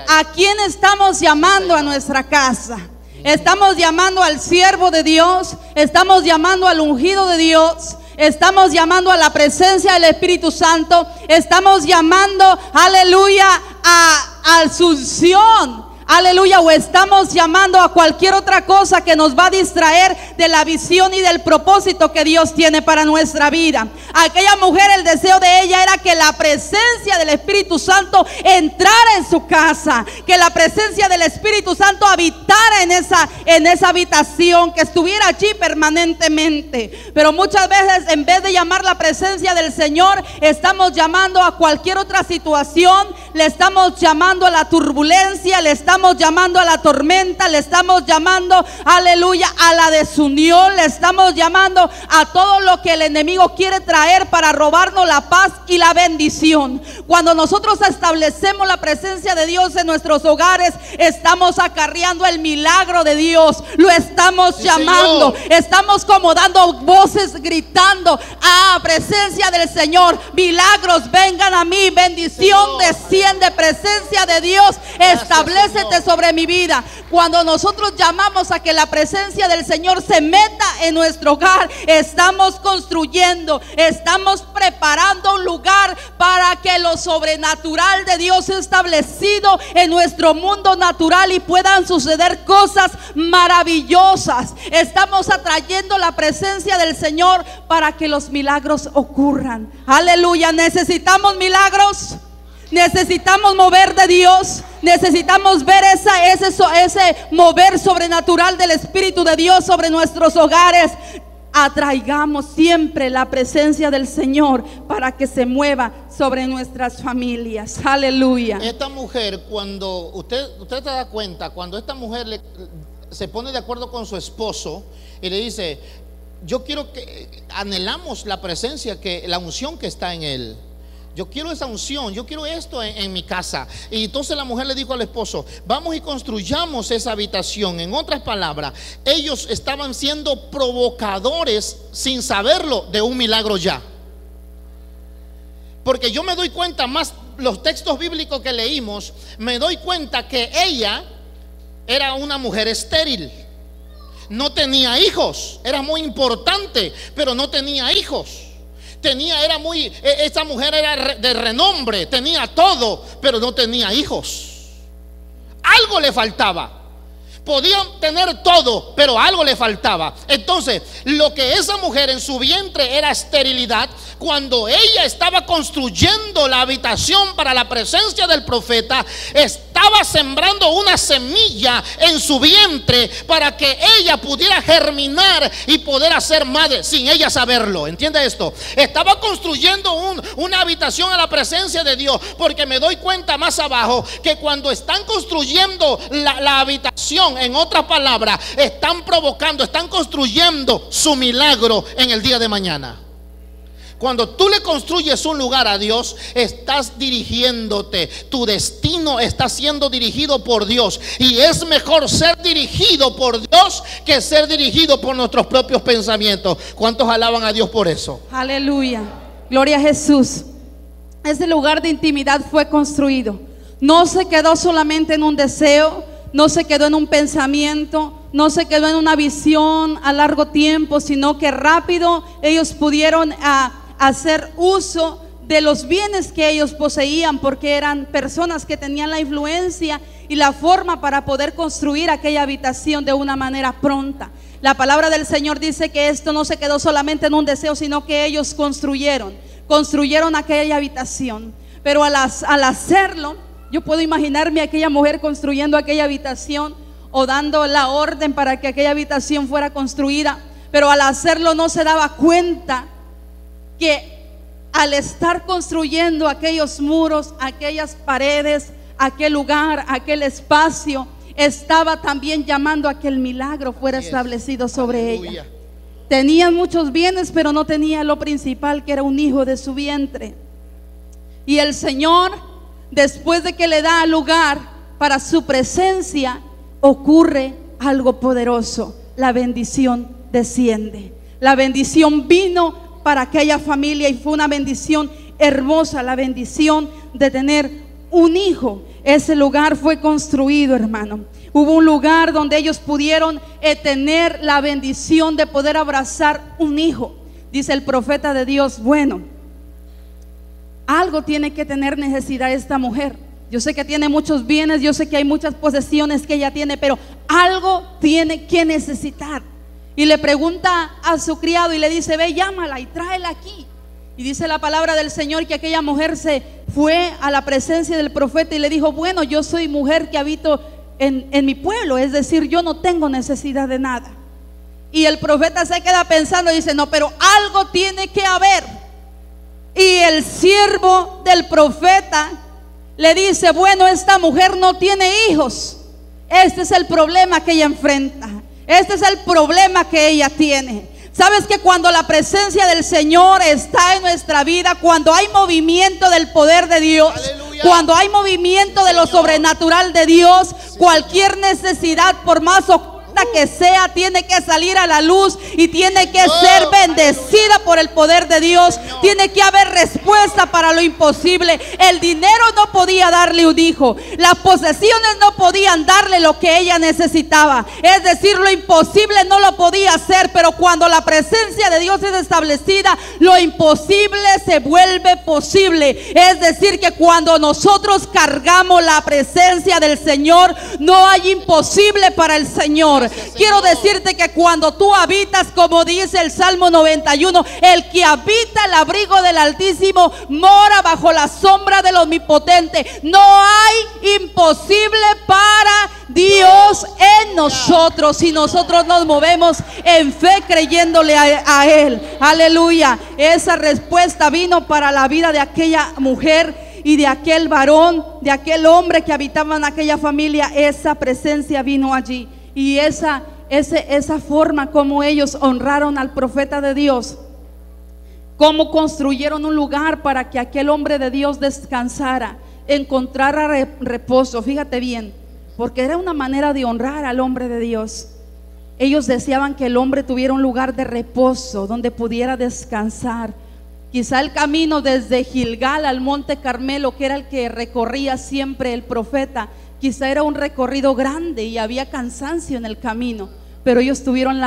A quién estamos llamando a nuestra casa. Estamos llamando al siervo de Dios, estamos llamando al ungido de Dios, estamos llamando a la presencia del Espíritu Santo, estamos llamando, aleluya, a Asunción. Aleluya, o estamos llamando a cualquier otra cosa que nos va a distraer de la visión y del propósito que Dios tiene para nuestra vida. Aquella mujer, el deseo de ella era que la presencia del Espíritu Santo entrara en su casa, que la presencia del Espíritu Santo habitara en esa habitación, que estuviera allí permanentemente. Pero muchas veces, en vez de llamar la presencia del Señor, estamos llamando a cualquier otra situación, le estamos llamando a la turbulencia, le estamos llamando a la tormenta, le estamos llamando, aleluya, a la desunión, le estamos llamando a todo lo que el enemigo quiere traer para robarnos la paz y la bendición. Cuando nosotros establecemos la presencia de Dios en nuestros hogares, estamos acarreando el milagro de Dios, lo estamos llamando, Señor. Estamos como dando voces, gritando: presencia del Señor, milagros vengan a mí, bendición, Señor, desciende, presencia de Dios, establece sobre mi vida. Cuando nosotros llamamos a que la presencia del Señor se meta en nuestro hogar, estamos construyendo, estamos preparando un lugar para que lo sobrenatural de Dios sea establecido en nuestro mundo natural y puedan suceder cosas maravillosas. Estamos atrayendo la presencia del Señor para que los milagros ocurran. Aleluya. Necesitamos milagros. Necesitamos mover de Dios. Necesitamos ver ese mover sobrenatural del Espíritu de Dios sobre nuestros hogares. Atraigamos siempre la presencia del Señor para que se mueva sobre nuestras familias. Aleluya. Esta mujer, cuando usted se da cuenta, cuando esta mujer se pone de acuerdo con su esposo y le dice: yo quiero que anhelamos la presencia, la unción que está en él. Yo quiero esa unción, yo quiero esto en mi casa. Y entonces la mujer le dijo al esposo: vamos y construyamos esa habitación. En otras palabras, ellos estaban siendo provocadores, sin saberlo, de un milagro ya. Porque yo me doy cuenta, más los textos bíblicos que leímos, me doy cuenta que ella era una mujer estéril. No tenía hijos, era muy importante, pero no tenía hijos. Esa mujer era de renombre, tenía todo, pero no tenía hijos. Algo le faltaba. Podían tener todo, pero algo le faltaba. Entonces, lo que esa mujer en su vientre era esterilidad, cuando ella estaba construyendo la habitación para la presencia del profeta, estaba estaba sembrando una semilla en su vientre para que ella pudiera germinar y poder hacer madre sin ella saberlo. ¿Entiende esto? Estaba construyendo una habitación a la presencia de Dios, porque me doy cuenta más abajo que cuando están construyendo la habitación, en otras palabras, están provocando, están construyendo su milagro en el día de mañana. Cuando tú le construyes un lugar a Dios, estás dirigiéndote. Tu destino está siendo dirigido por Dios. Y es mejor ser dirigido por Dios que ser dirigido por nuestros propios pensamientos. ¿Cuántos alaban a Dios por eso? Aleluya, gloria a Jesús. Ese lugar de intimidad fue construido. No se quedó solamente en un deseo, no se quedó en un pensamiento, no se quedó en una visión a largo tiempo, sino que rápido ellos pudieron hacer uso de los bienes que ellos poseían, porque eran personas que tenían la influencia y la forma para poder construir aquella habitación de una manera pronta. La palabra del Señor dice que esto no se quedó solamente en un deseo, sino que ellos construyeron aquella habitación. Pero al hacerlo, yo puedo imaginarme a aquella mujer construyendo aquella habitación o dando la orden para que aquella habitación fuera construida, pero al hacerlo no se daba cuenta que al estar construyendo aquellos muros, aquellas paredes, aquel lugar, aquel espacio, estaba también llamando a que el milagro fuera establecido sobre ella. Tenían muchos bienes, pero no tenía lo principal, que era un hijo de su vientre. Y el Señor, después de que le da lugar para su presencia, ocurre algo poderoso. La bendición desciende. La bendición vino para aquella familia y fue una bendición hermosa, la bendición de tener un hijo. Ese lugar fue construido, hermano. Hubo un lugar donde ellos pudieron tener la bendición de poder abrazar un hijo. Dice el profeta de Dios: bueno, algo tiene que tener necesidad esta mujer. Yo sé que tiene muchos bienes, yo sé que hay muchas posesiones que ella tiene, pero algo tiene que necesitar. Y le pregunta a su criado y le dice: ve, llámala y tráela aquí. Y dice la palabra del Señor que aquella mujer se fue a la presencia del profeta y le dijo: bueno, yo soy mujer que habito en mi pueblo, es decir, yo no tengo necesidad de nada. Y el profeta se queda pensando y dice: no, pero algo tiene que haber. Y el siervo del profeta le dice: bueno, esta mujer no tiene hijos. Este es el problema que ella enfrenta. Este es el problema que ella tiene. Sabes que cuando la presencia del Señor está en nuestra vida, cuando hay movimiento del poder de Dios, aleluya, cuando hay movimiento de lo sobrenatural de Dios, cualquier necesidad, por más oculta que sea, tiene que salir a la luz y tiene que ser bendecida por el poder de Dios. Tiene que haber respuesta para lo imposible. El dinero no podía darle un hijo, las posesiones no podían darle lo que ella necesitaba, es decir, lo imposible no lo podía hacer. Pero cuando la presencia de Dios es establecida, lo imposible se vuelve posible. Es decir, que cuando nosotros cargamos la presencia del Señor, no hay imposible para el Señor. Quiero decirte que cuando tú habitas, como dice el Salmo 91, el que habita el abrigo del Altísimo mora bajo la sombra del Omnipotente. No hay imposible para Dios en nosotros, si nosotros nos movemos en fe creyéndole a Él. Aleluya. Esa respuesta vino para la vida de aquella mujer y de aquel varón, de aquel hombre que habitaba en aquella familia. Esa presencia vino allí. Y esa forma como ellos honraron al profeta de Dios, cómo construyeron un lugar para que aquel hombre de Dios descansara, encontrara reposo. Fíjate bien, porque era una manera de honrar al hombre de Dios. Ellos deseaban que el hombre tuviera un lugar de reposo donde pudiera descansar. Quizá el camino desde Gilgal al Monte Carmelo, que era el que recorría siempre el profeta, quizá era un recorrido grande y había cansancio en el camino, pero ellos tuvieron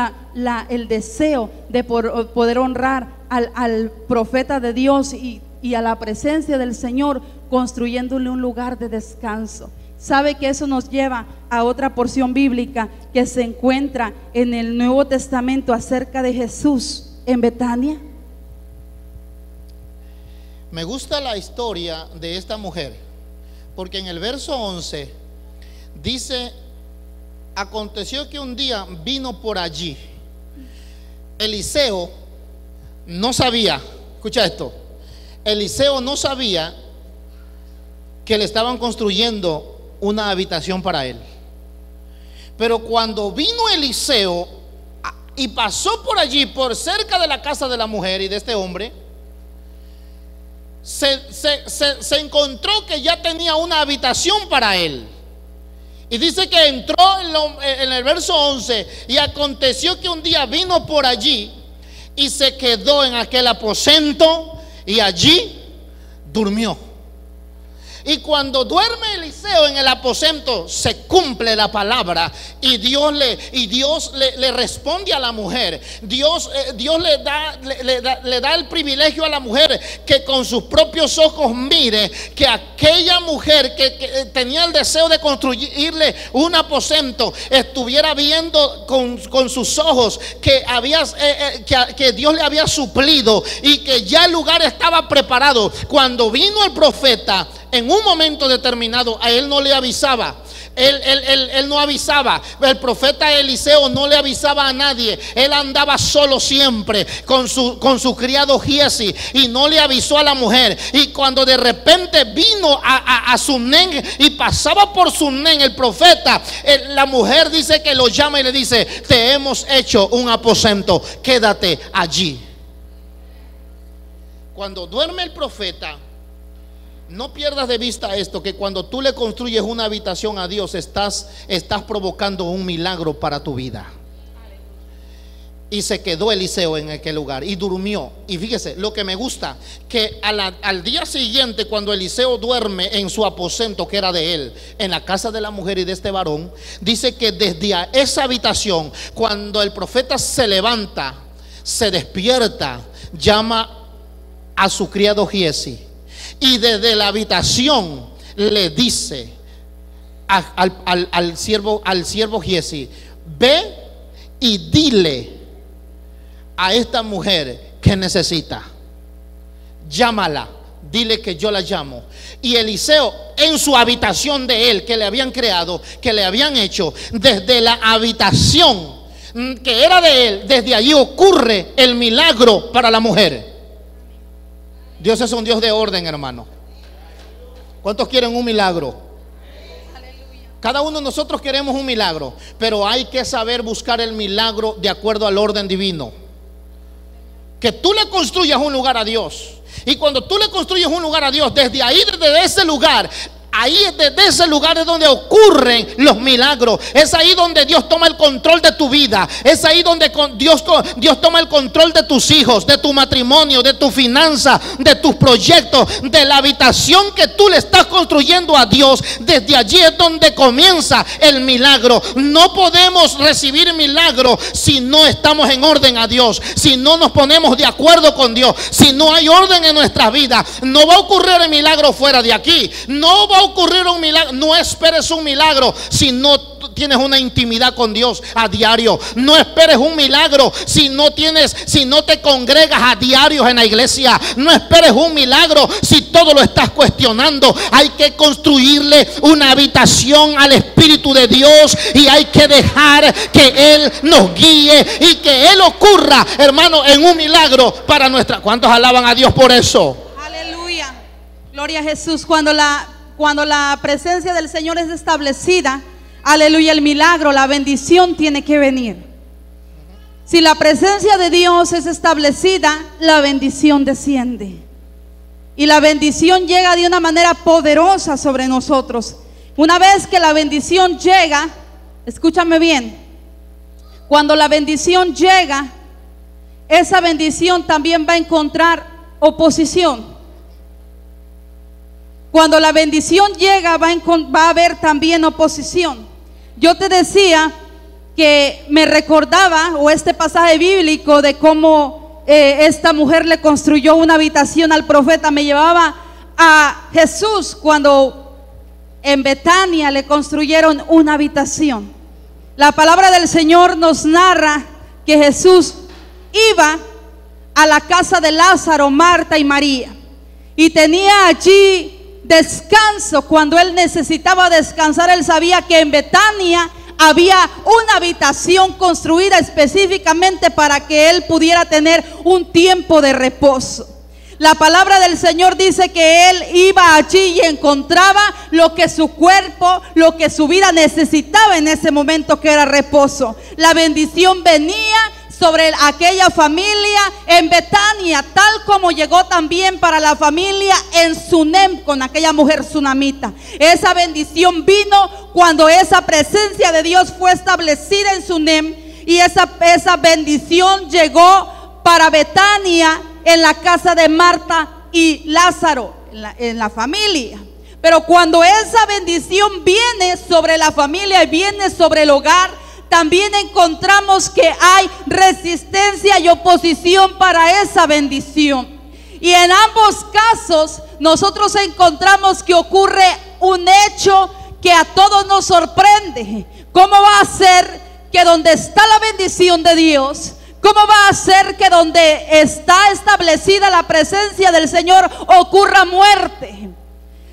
el deseo de poder honrar al profeta de Dios y a la presencia del Señor, construyéndole un lugar de descanso. ¿Sabe que eso nos lleva a otra porción bíblica que se encuentra en el Nuevo Testamento acerca de Jesús en Betania? Me gusta la historia de esta mujer, porque en el verso 11 Dice, aconteció que un día vino por allí. Eliseo no sabía, escucha esto, Eliseo no sabía que le estaban construyendo una habitación para él. Pero cuando vino Eliseo y pasó por allí, por cerca de la casa de la mujer y de este hombre, se encontró que ya tenía una habitación para él. Y dice que entró en el verso 11, y aconteció que un día vino por allí y se quedó en aquel aposento y allí durmió. Y cuando duerme Eliseo en el aposento, se cumple la palabra, y Dios le responde a la mujer. Dios le da el privilegio a la mujer que con sus propios ojos mire que aquella mujer que tenía el deseo de construirle un aposento estuviera viendo con sus ojos que Dios le había suplido y que ya el lugar estaba preparado. Cuando vino el profeta, en un momento determinado, a él no le avisaba. Él no avisaba. El profeta Eliseo no le avisaba a nadie. Él andaba solo siempre con su criado Giesi, y no le avisó a la mujer. Y cuando de repente vino a Sunén y pasaba por Sunén el profeta, la mujer dice que lo llama y le dice: te hemos hecho un aposento, quédate allí. Cuando duerme el profeta, no pierdas de vista esto, que cuando tú le construyes una habitación a Dios, estás provocando un milagro para tu vida. Y se quedó Eliseo en aquel lugar y durmió. Y fíjese, lo que me gusta, que al día siguiente, cuando Eliseo duerme en su aposento que era de él, en la casa de la mujer y de este varón, dice que desde esa habitación, cuando el profeta se levanta, se despierta, llama a su criado Giesi, y desde la habitación le dice al siervo Giesi: ve y dile a esta mujer que necesita, llámala, dile que yo la llamo. Y Eliseo, en su habitación de él, que le habían creado, que le habían hecho, desde la habitación que era de él, desde allí ocurre el milagro para la mujer. Dios es un Dios de orden, hermano. ¿Cuántos quieren un milagro? Cada uno de nosotros queremos un milagro, pero hay que saber buscar el milagro de acuerdo al orden divino. Que tú le construyas un lugar a Dios, y cuando tú le construyes un lugar a Dios, desde ahí, desde ese lugar, ahí desde ese lugar es donde ocurren los milagros. Es ahí donde Dios toma el control de tu vida. Es ahí donde Dios toma el control de tus hijos, de tu matrimonio, de tu finanza, de tus proyectos, de la habitación que tú le estás construyendo a Dios. Desde allí es donde comienza el milagro. No podemos recibir milagro si no estamos en orden a Dios, si no nos ponemos de acuerdo con Dios, si no hay orden en nuestras vidas. No va a ocurrir el milagro fuera de aquí. No va a ocurrir un milagro. No esperes un milagro si no tienes una intimidad con Dios a diario. No esperes un milagro si no te congregas a diario en la iglesia. No esperes un milagro si todo lo estás cuestionando. Hay que construirle una habitación al Espíritu de Dios, y hay que dejar que Él nos guíe y que Él ocurra, hermano, en un milagro para nuestra. ¿Cuántos alaban a Dios por eso? Aleluya, gloria a Jesús. Cuando la presencia del Señor es establecida, aleluya, el milagro, la bendición tiene que venir. Si la presencia de Dios es establecida, la bendición desciende. Y la bendición llega de una manera poderosa sobre nosotros. Una vez que la bendición llega, escúchame bien, cuando la bendición llega, esa bendición también va a encontrar oposición. Cuando la bendición llega, va a haber también oposición. Yo te decía que me recordaba, o este pasaje bíblico, de cómo esta mujer le construyó una habitación al profeta. Me llevaba a Jesús cuando en Betania le construyeron una habitación. La palabra del Señor nos narra que Jesús iba a la casa de Lázaro, Marta y María, y tenía allí descanso cuando él necesitaba descansar. Él sabía que en Betania había una habitación construida específicamente para que él pudiera tener un tiempo de reposo. La palabra del Señor dice que él iba allí y encontraba lo que su cuerpo, lo que su vida necesitaba en ese momento, que era reposo. La bendición venía sobre aquella familia en Betania, tal como llegó también para la familia en Sunem con aquella mujer sunamita. Esa bendición vino cuando esa presencia de Dios fue establecida en Sunem, y esa bendición llegó para Betania en la casa de Marta y Lázaro, en la familia. Pero cuando esa bendición viene sobre la familia y viene sobre el hogar, también encontramos que hay resistencia y oposición para esa bendición. Y en ambos casos nosotros encontramos que ocurre un hecho que a todos nos sorprende. ¿Cómo va a ser que donde está la bendición de Dios, cómo va a ser que donde está establecida la presencia del Señor ocurra muerte?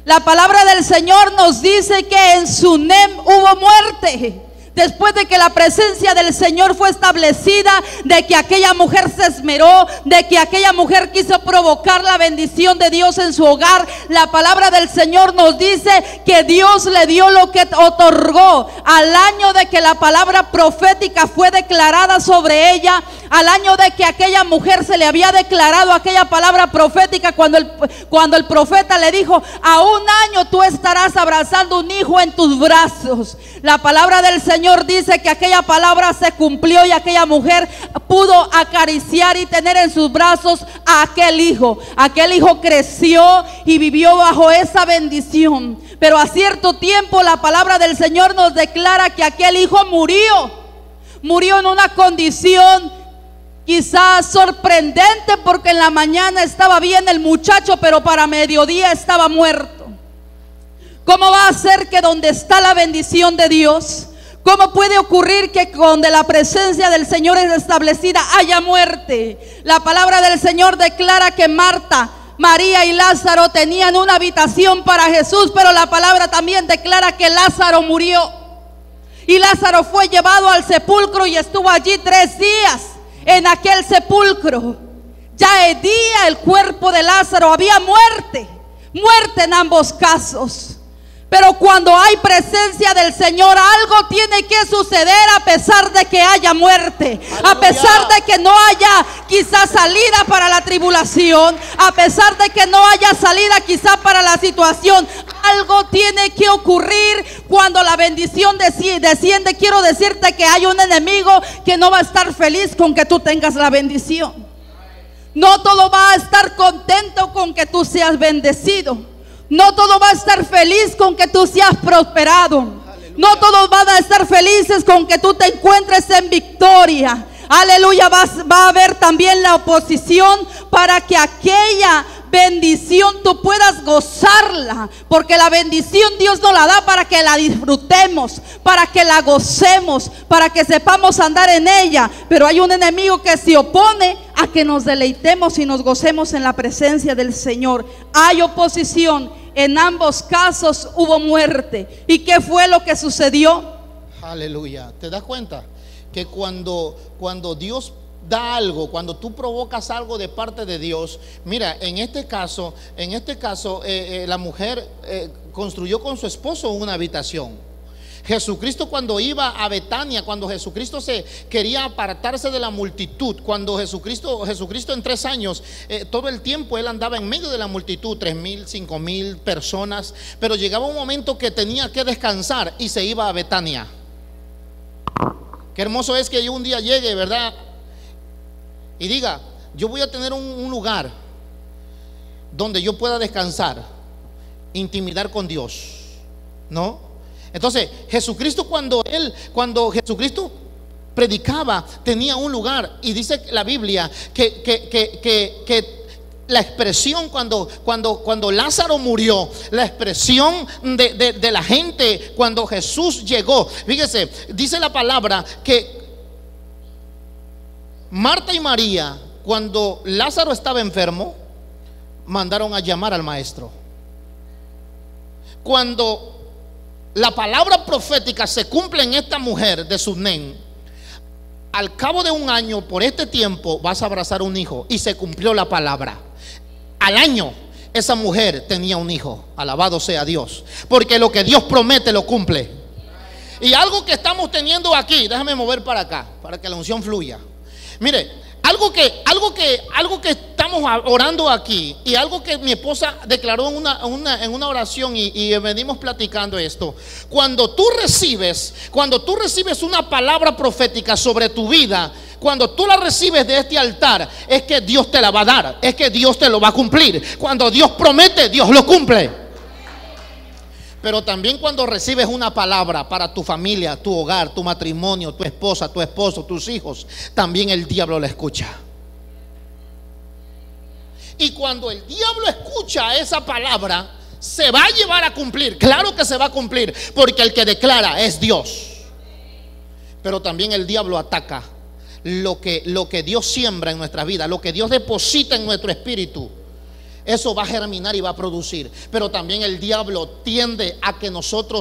La palabra del Señor nos dice que en Sunem hubo muerte. Después de que la presencia del Señor fue establecida, de que aquella mujer se esmeró, de que aquella mujer quiso provocar la bendición de Dios en su hogar, la palabra del Señor nos dice que Dios le dio lo que otorgó. Al año de que la palabra profética fue declarada sobre ella, al año de que aquella mujer se le había declarado aquella palabra profética, cuando el profeta le dijo: a un año tú estarás abrazando un hijo en tus brazos. La palabra del Señor dice que aquella palabra se cumplió y aquella mujer pudo acariciar y tener en sus brazos a aquel hijo. Aquel hijo creció y vivió bajo esa bendición. Pero a cierto tiempo la palabra del Señor nos declara que aquel hijo murió en una condición quizás sorprendente, porque en la mañana estaba bien el muchacho, pero para mediodía estaba muerto. ¿Cómo va a ser que donde está la bendición de Dios, cómo puede ocurrir que donde la presencia del Señor es establecida haya muerte? La palabra del Señor declara que Marta, María y Lázaro tenían una habitación para Jesús, pero la palabra también declara que Lázaro murió. Y Lázaro fue llevado al sepulcro y estuvo allí 3 días en aquel sepulcro. Ya hedía el cuerpo de Lázaro, había muerte en ambos casos. Pero cuando hay presencia del Señor, algo tiene que suceder a pesar de que haya muerte. ¡Aleluya! A pesar de que no haya quizás salida para la tribulación, a pesar de que no haya salida quizás para la situación, algo tiene que ocurrir cuando la bendición desciende. Quiero decirte que hay un enemigo que no va a estar feliz con que tú tengas la bendición. No todo va a estar contento con que tú seas bendecido. No todo va a estar feliz con que tú seas prosperado. Aleluya. No todos van a estar felices con que tú te encuentres en victoria. Aleluya. Va a haber también la oposición para que aquella bendición tú puedas gozarla, porque la bendición Dios nos la da para que la disfrutemos, para que la gocemos, para que sepamos andar en ella. Pero hay un enemigo que se opone a que nos deleitemos y nos gocemos en la presencia del Señor. Hay oposición, en ambos casos hubo muerte. ¿Y qué fue lo que sucedió? Aleluya. ¿Te das cuenta que cuando Dios da algo, cuando tú provocas algo de parte de Dios? Mira, en este caso, la mujer construyó con su esposo una habitación. Jesucristo, cuando iba a Betania, cuando Jesucristo se quería apartarse de la multitud, cuando Jesucristo en 3 años, todo el tiempo él andaba en medio de la multitud, 3,000, 5,000 personas, pero llegaba un momento que tenía que descansar y se iba a Betania. Qué hermoso es que yo un día llegue, ¿verdad?, y diga: yo voy a tener un lugar donde yo pueda descansar, intimidar con Dios, ¿no? Entonces Jesucristo, cuando Jesucristo predicaba, tenía un lugar. Y dice la Biblia que la expresión cuando Lázaro murió, la expresión de la gente cuando Jesús llegó, fíjese, dice la palabra que Marta y María, cuando Lázaro estaba enfermo, mandaron a llamar al maestro. cuando la palabra profética se cumple en esta mujer de Sunén, al cabo de un año, por este tiempo, vas a abrazar un hijo. Y se cumplió la palabra. Al año, esa mujer tenía un hijo. Alabado sea Dios, porque lo que Dios promete lo cumple. Y algo que estamos teniendo aquí, déjame mover para acá, para que la unción fluya. Mire, algo que estamos orando aquí, y algo que mi esposa declaró en una oración, y venimos platicando esto. Cuando tú recibes una palabra profética sobre tu vida, cuando tú la recibes de este altar, es que Dios te la va a dar, es que Dios te lo va a cumplir. Cuando Dios promete, Dios lo cumple. Pero también cuando recibes una palabra para tu familia, tu hogar, tu matrimonio, tu esposa, tu esposo, tus hijos, también el diablo la escucha. Y cuando el diablo escucha esa palabra, se va a llevar a cumplir. Claro que se va a cumplir, porque el que declara es Dios. Pero también el diablo ataca lo que Dios siembra en nuestra vida, lo que Dios deposita en nuestro espíritu. Eso va a germinar y va a producir. Pero también el diablo tiende a que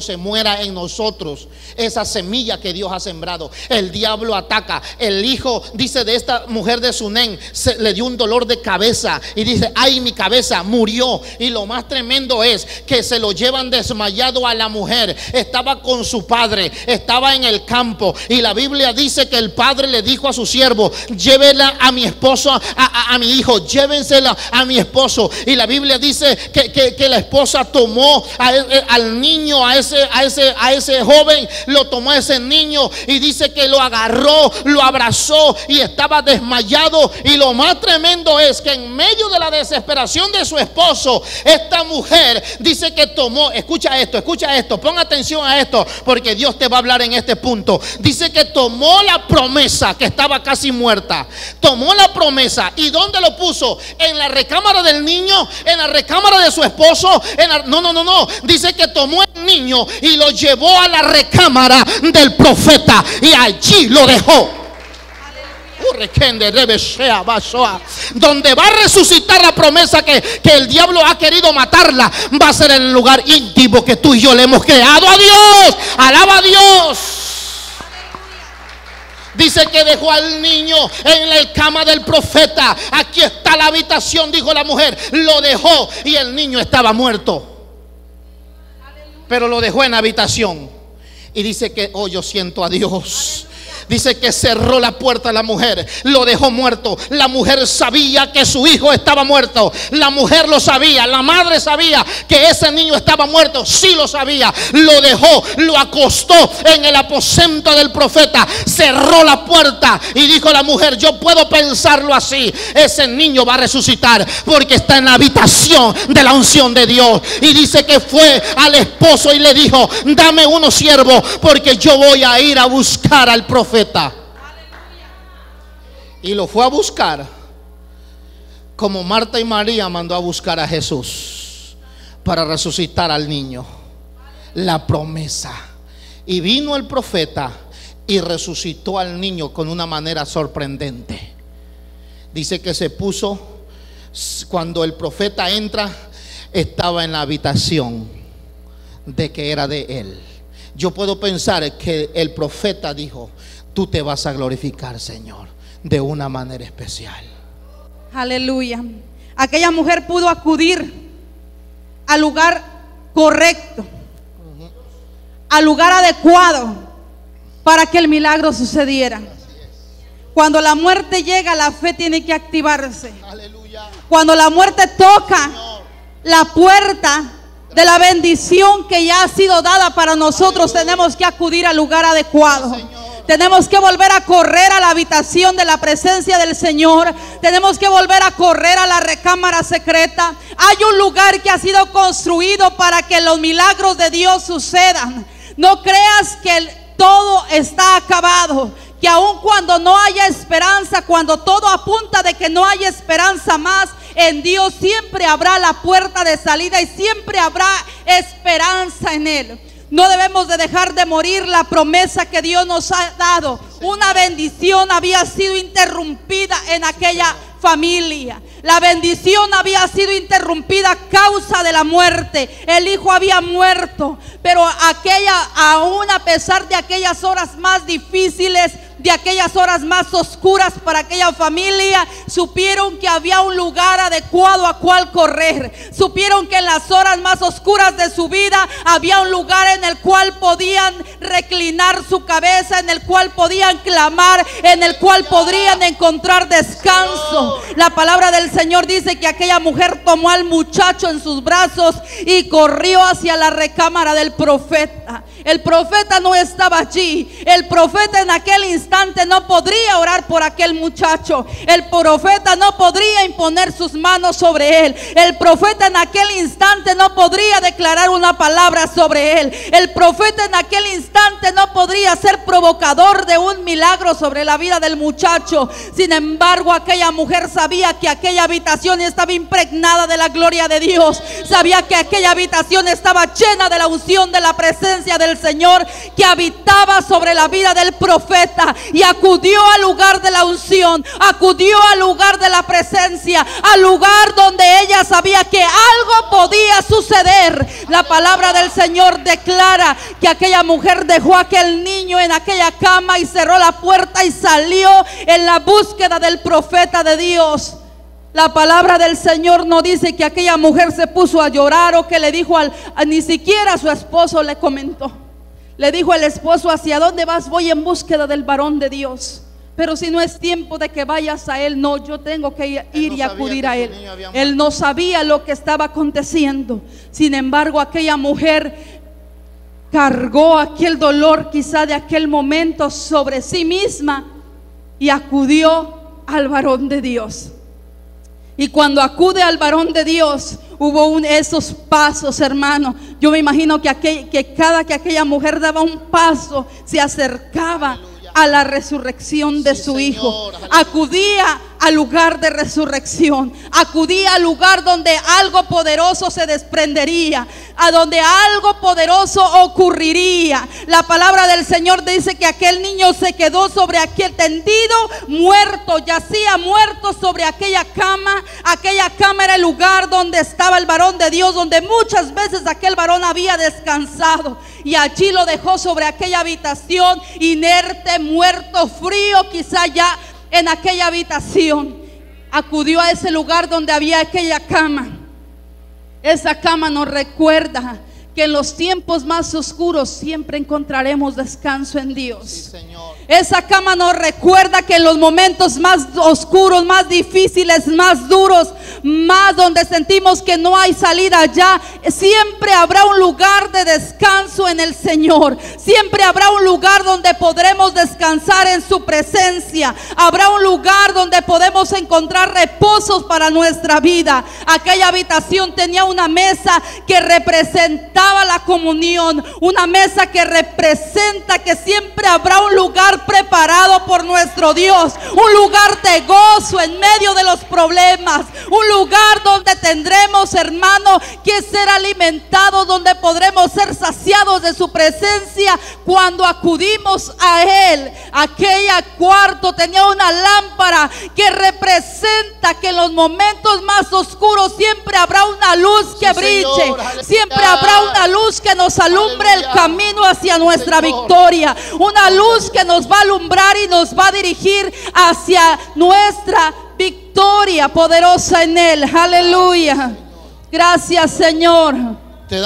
se muera en nosotros esa semilla que Dios ha sembrado. El diablo ataca. El hijo, dice, de esta mujer de Sunén, le dio un dolor de cabeza y dice: ay, mi cabeza, murió. Y lo más tremendo es que se lo llevan desmayado a la mujer. Estaba con su padre, estaba en el campo, y la Biblia dice que el padre le dijo a su siervo: llévela a mi esposo, a mi hijo, llévensela a mi esposo. Y la Biblia dice que la esposa tomó al niño, a ese joven, lo tomó a ese niño, y dice que lo agarró, lo abrazó, y estaba desmayado. Y lo más tremendo es que en medio de la desesperación de su esposo, esta mujer dice que tomó, escucha esto, pon atención a esto, porque Dios te va a hablar en este punto. Dice que tomó la promesa, que estaba casi muerta, tomó la promesa, ¿y dónde lo puso? En la recámara del niño, en la recámara de su esposo. No. Dice que tomó el niño y lo llevó a la recámara del profeta, y allí lo dejó. Donde va a resucitar la promesa que el diablo ha querido matarla, va a ser en el lugar íntimo que tú y yo le hemos creado a Dios. Alaba a Dios. Dice que dejó al niño en la cama del profeta. Aquí está la habitación, dijo la mujer. Lo dejó, y el niño estaba muerto, pero lo dejó en la habitación. Y dice que, yo siento a Dios. Dice que cerró la puerta a la mujer, lo dejó muerto. La mujer sabía que su hijo estaba muerto. La mujer lo sabía, la madre sabía que ese niño estaba muerto. Sí lo sabía. Lo dejó, lo acostó en el aposento del profeta, cerró la puerta, y dijo la mujer: yo puedo pensarlo así, ese niño va a resucitar, porque está en la habitación de la unción de Dios. Y dice que fue al esposo y le dijo: dame unos siervos, porque yo voy a ir a buscar al profeta. Y lo fue a buscar, como Marta y María mandó a buscar a Jesús para resucitar al niño. La promesa. Y vino el profeta y resucitó al niño con una manera sorprendente. Dice que se puso, cuando el profeta entra, estaba en la habitación de que era de él. Yo puedo pensar que el profeta dijo: tú te vas a glorificar, Señor, de una manera especial. Aleluya. Aquella mujer pudo acudir al lugar correcto, al lugar adecuado, para que el milagro sucediera. Cuando la muerte llega, la fe tiene que activarse. Aleluya. Cuando la muerte toca la puerta de la bendición que ya ha sido dada para nosotros, tenemos que acudir al lugar adecuado. Tenemos que volver a correr a la habitación de la presencia del Señor. Tenemos que volver a correr a la recámara secreta. Hay un lugar que ha sido construido para que los milagros de Dios sucedan. No creas que todo está acabado, que aun cuando no haya esperanza, cuando todo apunta de que no hay esperanza más, en Dios siempre habrá la puerta de salida y siempre habrá esperanza en Él. No debemos de dejar de morir la promesa que Dios nos ha dado. Una bendición había sido interrumpida en aquella familia. La bendición había sido interrumpida a causa de la muerte. El hijo había muerto, pero aún a pesar de aquellas horas más difíciles, de aquellas horas más oscuras para aquella familia, supieron que había un lugar adecuado a cual correr. Supieron que en las horas más oscuras de su vida había un lugar en el cual podían reclinar su cabeza, en el cual podían clamar, en el cual podrían encontrar descanso. La palabra del Señor dice que aquella mujer tomó al muchacho en sus brazos y corrió hacia la recámara del profeta. El profeta no estaba allí. El profeta en aquel instante no podría orar por aquel muchacho. El profeta no podría imponer sus manos sobre él. El profeta en aquel instante no podría declarar una palabra sobre él. El profeta en aquel instante no podría ser provocador de un milagro sobre la vida del muchacho. Sin embargo, aquella mujer sabía que aquella habitación estaba impregnada de la gloria de Dios. Sabía que aquella habitación estaba llena de la unción, de la presencia del Señor que habitaba sobre la vida del profeta, y acudió al lugar de la unción, acudió al lugar de la presencia, al lugar donde ella sabía que algo podía suceder. La palabra del Señor declara que aquella mujer dejó a aquel niño en aquella cama y cerró la puerta y salió en la búsqueda del profeta de Dios. La palabra del Señor no dice que aquella mujer se puso a llorar o que le dijo ni siquiera a su esposo le comentó. Le dijo el esposo: ¿hacia dónde vas? Voy en búsqueda del varón de Dios. Pero si no es tiempo de que vayas a él, no, yo tengo que ir y acudir a él. Él no sabía lo que estaba aconteciendo. Sin embargo, aquella mujer cargó aquel dolor quizá de aquel momento sobre sí misma y acudió al varón de Dios. Y cuando acude al varón de Dios, hubo esos pasos, hermano. Yo me imagino que cada que aquella mujer daba un paso, se acercaba a la resurrección de su hijo. Acudía al lugar de resurrección, acudía al lugar donde algo poderoso se desprendería, a donde algo poderoso ocurriría. La palabra del Señor dice que aquel niño se quedó sobre aquel tendido, muerto, yacía muerto sobre aquella cama. Aquella cama era el lugar donde estaba el varón de Dios, donde muchas veces aquel varón había descansado, y allí lo dejó sobre aquella habitación, inerte, muerto, frío, quizá ya en aquella habitación. Acudió a ese lugar donde había aquella cama. Esa cama nos recuerda que en los tiempos más oscuros siempre encontraremos descanso en Dios. Sí, Señor. Esa cama nos recuerda que en los momentos más oscuros, más difíciles, más duros, más donde sentimos que no hay salida allá, siempre habrá un lugar de descanso en el Señor. Siempre habrá un lugar donde podremos descansar en su presencia. Habrá un lugar donde podemos encontrar reposos para nuestra vida. Aquella habitación tenía una mesa que representaba la comunión, una mesa que representa que siempre habrá un lugar preparado por nuestro Dios, un lugar de gozo en medio de los problemas, un lugar donde tendremos, hermano, que ser alimentados, donde podremos ser saciados de su presencia cuando acudimos a Él. Aquella cuarto tenía una lámpara que representa que en los momentos más oscuros siempre habrá una luz que brille, Señor, siempre habrá una luz que nos alumbre el camino hacia nuestra victoria, una luz que nos va a alumbrar y nos va a dirigir hacia nuestra victoria poderosa en Él. Aleluya. Gracias, Señor. Nos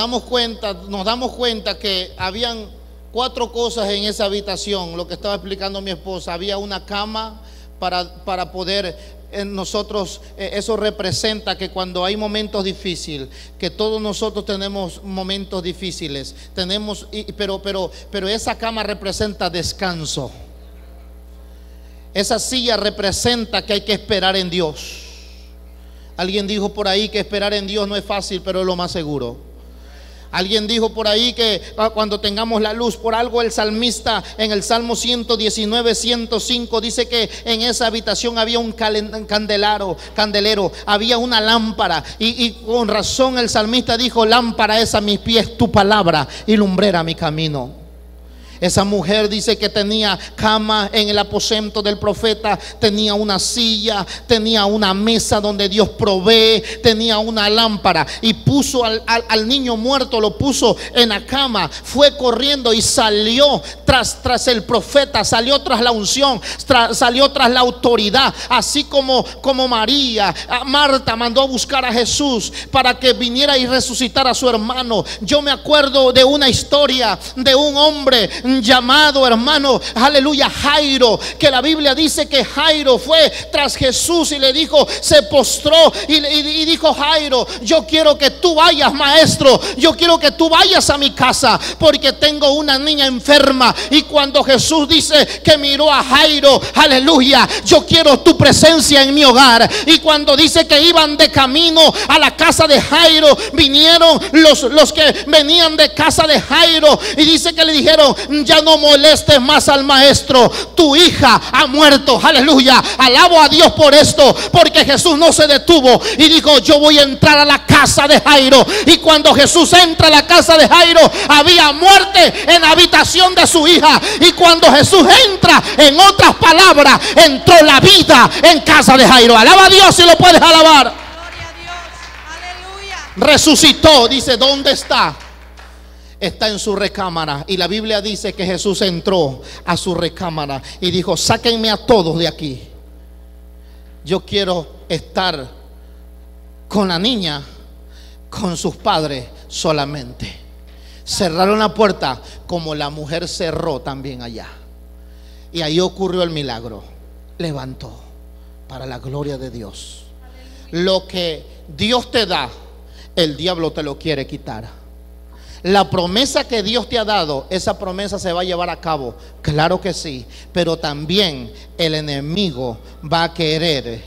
damos cuenta que habían 4 cosas en esa habitación. Lo que estaba explicando mi esposa: había una cama para poder nosotros, eso representa que cuando hay momentos difíciles, que todos nosotros tenemos momentos difíciles, pero esa cama representa descanso. Esa silla representa que hay que esperar en Dios. Alguien dijo por ahí que esperar en Dios no es fácil, pero es lo más seguro. Alguien dijo por ahí que cuando tengamos la luz, por algo el salmista en el Salmo 119, 105 dice que en esa habitación había un candelero, había una lámpara, y con razón el salmista dijo: lámpara es a mis pies tu palabra y lumbrera mi camino. Esa mujer dice que tenía cama en el aposento del profeta, tenía una silla, tenía una mesa donde Dios provee, tenía una lámpara, y puso al niño muerto, lo puso en la cama, fue corriendo y salió tras el profeta, salió tras la unción, salió tras la autoridad, así como María, Marta mandó a buscar a Jesús para que viniera y resucitara a su hermano. Yo me acuerdo de una historia de un hombre llamado, hermano, aleluya, Jairo, que la Biblia dice que Jairo fue tras Jesús y le dijo, se postró y dijo: Jairo, yo quiero que tú vayas, maestro, yo quiero que tú vayas a mi casa porque tengo una niña enferma. Y cuando Jesús dice que miró a Jairo, aleluya, yo quiero tu presencia en mi hogar. Y cuando dice que iban de camino a la casa de Jairo, vinieron los que venían de casa de Jairo y dice que le dijeron: ya no molestes más al maestro, tu hija ha muerto. Aleluya, alabo a Dios por esto, porque Jesús no se detuvo y dijo: yo voy a entrar a la casa de Jairo. Y cuando Jesús entra a la casa de Jairo, había muerte en la habitación de su hija. Y cuando Jesús entra, en otras palabras, entró la vida en casa de Jairo. Alaba a Dios si lo puedes alabar. Gloria a Dios. Aleluya. Resucitó, dice, ¿dónde está? Está en su recámara. Y la Biblia dice que Jesús entró a su recámara y dijo: sáquenme a todos de aquí, yo quiero estar con la niña, con sus padres solamente. Cerraron la puerta, como la mujer cerró también allá. Y ahí ocurrió el milagro. Levantó, para la gloria de Dios. Lo que Dios te da, el diablo te lo quiere quitar. La promesa que Dios te ha dado, esa promesa se va a llevar a cabo, claro que sí, pero también el enemigo va a querer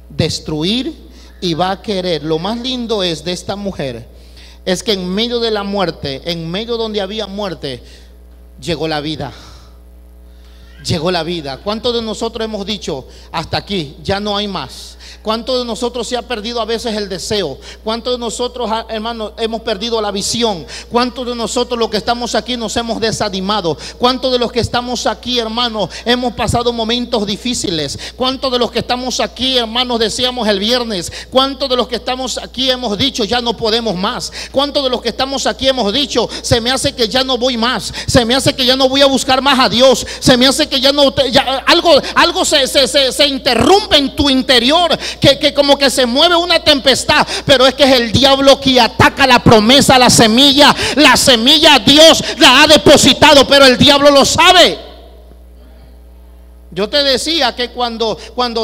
destruir y va a querer. Lo más lindo es de esta mujer es que en medio de la muerte, en medio donde había muerte, llegó la vida. Llegó la vida. ¿Cuántos de nosotros hemos dicho: hasta aquí, ya no hay más? ¿Cuántos de nosotros se ha perdido a veces el deseo? ¿Cuántos de nosotros, hermanos, hemos perdido la visión? ¿Cuántos de nosotros, los que estamos aquí, nos hemos desanimado? ¿Cuántos de los que estamos aquí, hermanos, hemos pasado momentos difíciles? ¿Cuántos de los que estamos aquí, hermanos, decíamos el viernes? ¿Cuántos de los que estamos aquí hemos dicho: ya no podemos más? ¿Cuántos de los que estamos aquí hemos dicho: se me hace que ya no voy más, se me hace que ya no voy a buscar más a Dios, se me hace que ya no, algo se interrumpe en tu interior, que como que se mueve una tempestad? Pero es que es el diablo que ataca la promesa, la semilla. La semilla Dios la ha depositado, pero el diablo lo sabe. Yo te decía que cuando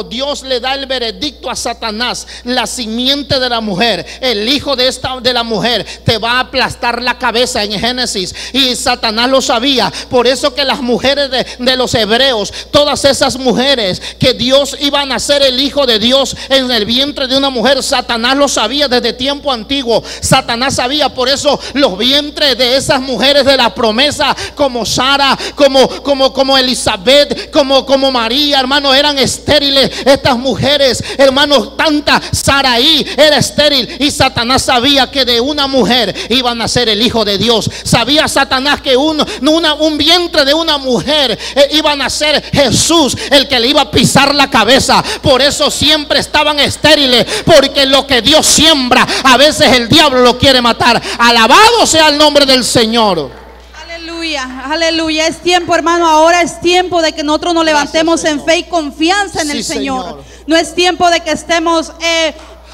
Dios le da el veredicto a Satanás, la simiente de la mujer, el hijo de la mujer, te va a aplastar la cabeza en Génesis. Y Satanás lo sabía. Por eso que las mujeres de los hebreos, todas esas mujeres que Dios iba a nacer el hijo de Dios en el vientre de una mujer, Satanás lo sabía desde tiempo antiguo. Satanás sabía. Por eso los vientres de esas mujeres de la promesa, como Sara, como Elizabeth, como María, hermano, eran estériles. Estas mujeres, hermanos, tanta Saraí era estéril, y Satanás sabía que de una mujer iba a nacer el hijo de Dios. Sabía Satanás que un vientre de una mujer iba a nacer Jesús, el que le iba a pisar la cabeza. Por eso siempre estaban estériles, porque lo que Dios siembra, a veces el diablo lo quiere matar. Alabado sea el nombre del Señor. Aleluya, aleluya. Es tiempo, hermano, ahora es tiempo de que nosotros nos levantemos en fe y confianza en el Señor. No es tiempo de que estemos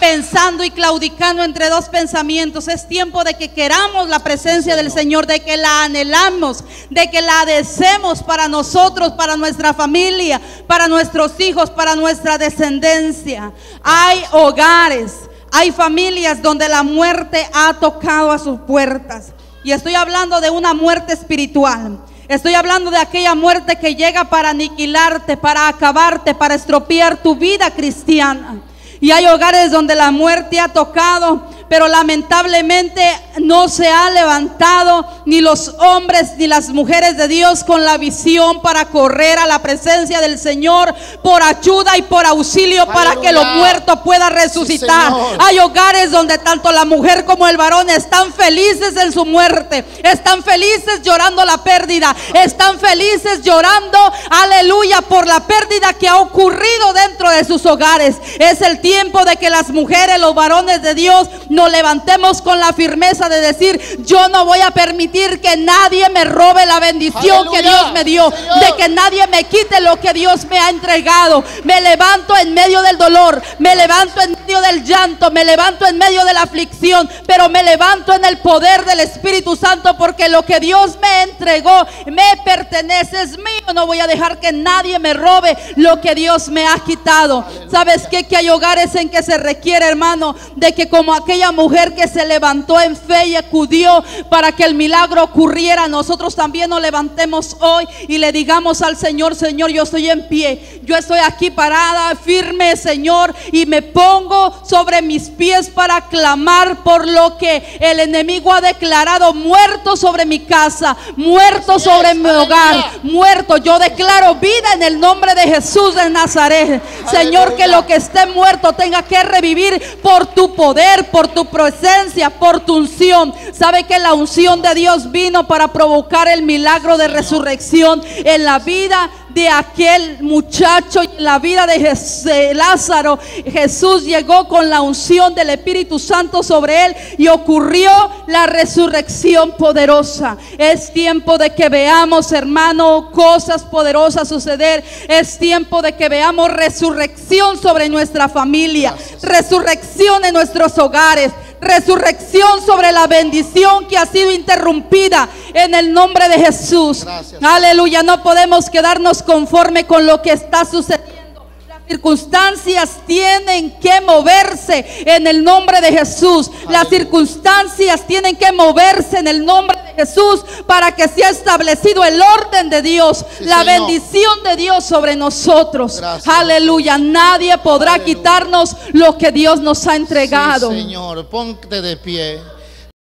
pensando y claudicando entre dos pensamientos. Es tiempo de que queramos la presencia del Señor, de que la anhelamos, de que la deseemos para nosotros, para nuestra familia, para nuestros hijos, para nuestra descendencia. Hay hogares, hay familias donde la muerte ha tocado a sus puertas. Y estoy hablando de una muerte espiritual. Estoy hablando de aquella muerte que llega para aniquilarte, para acabarte, para estropear tu vida cristiana. Y hay hogares donde la muerte ha tocado, pero lamentablemente no se ha levantado ni los hombres ni las mujeres de Dios con la visión para correr a la presencia del Señor por ayuda y por auxilio. Aleluya. Para que los muertos puedan resucitar. Sí, hay hogares donde tanto la mujer como el varón están felices en su muerte, están felices llorando la pérdida, están felices llorando, aleluya, por la pérdida que ha ocurrido dentro de sus hogares. Es el tiempo de que las mujeres, los varones de Dios, nos levantemos con la firmeza de decir: yo no voy a permitir que nadie me robe la bendición, aleluya, que Dios me dio, Señor. De que nadie me quite lo que Dios me ha entregado. Me levanto en medio del dolor, me levanto en medio del llanto, me levanto en medio de la aflicción, pero me levanto en el poder del Espíritu Santo, porque lo que Dios me entregó me pertenece, es mío. No voy a dejar que nadie me robe lo que Dios me ha quitado. Aleluya. ¿Sabes qué? Que hay hogares en que se requiere, hermano, de que como aquella mujer que se levantó en fe y acudió para que el milagro ocurriera, nosotros también nos levantemos hoy y le digamos al Señor: Señor, yo estoy en pie, yo estoy aquí parada, firme, Señor, y me pongo sobre mis pies para clamar por lo que el enemigo ha declarado muerto sobre mi casa, muerto sobre mi hogar, muerto. Yo declaro vida en el nombre de Jesús de Nazaret. Señor, que lo que esté muerto tenga que revivir por tu poder, por tu presencia, por tu unción. Sabe que la unción de Dios vino para provocar el milagro de resurrección en la vida de aquel muchacho y en la vida de Lázaro. Jesús llegó con la unción del Espíritu Santo sobre él y ocurrió la resurrección poderosa. Es tiempo de que veamos, hermano, cosas poderosas suceder. Es tiempo de que veamos resurrección sobre nuestra familia, resurrección en nuestros hogares, resurrección sobre la bendición que ha sido interrumpida en el nombre de Jesús. Gracias. Aleluya. No podemos quedarnos conforme con lo que está sucediendo. Las circunstancias tienen que moverse en el nombre de Jesús. Aleluya. Las circunstancias tienen que moverse en el nombre de Jesús para que sea establecido el orden de Dios, sí, la Señor. Bendición de Dios sobre nosotros. Gracias. Aleluya. Nadie podrá quitarnos lo que Dios nos ha entregado. Sí, Señor, ponte de pie.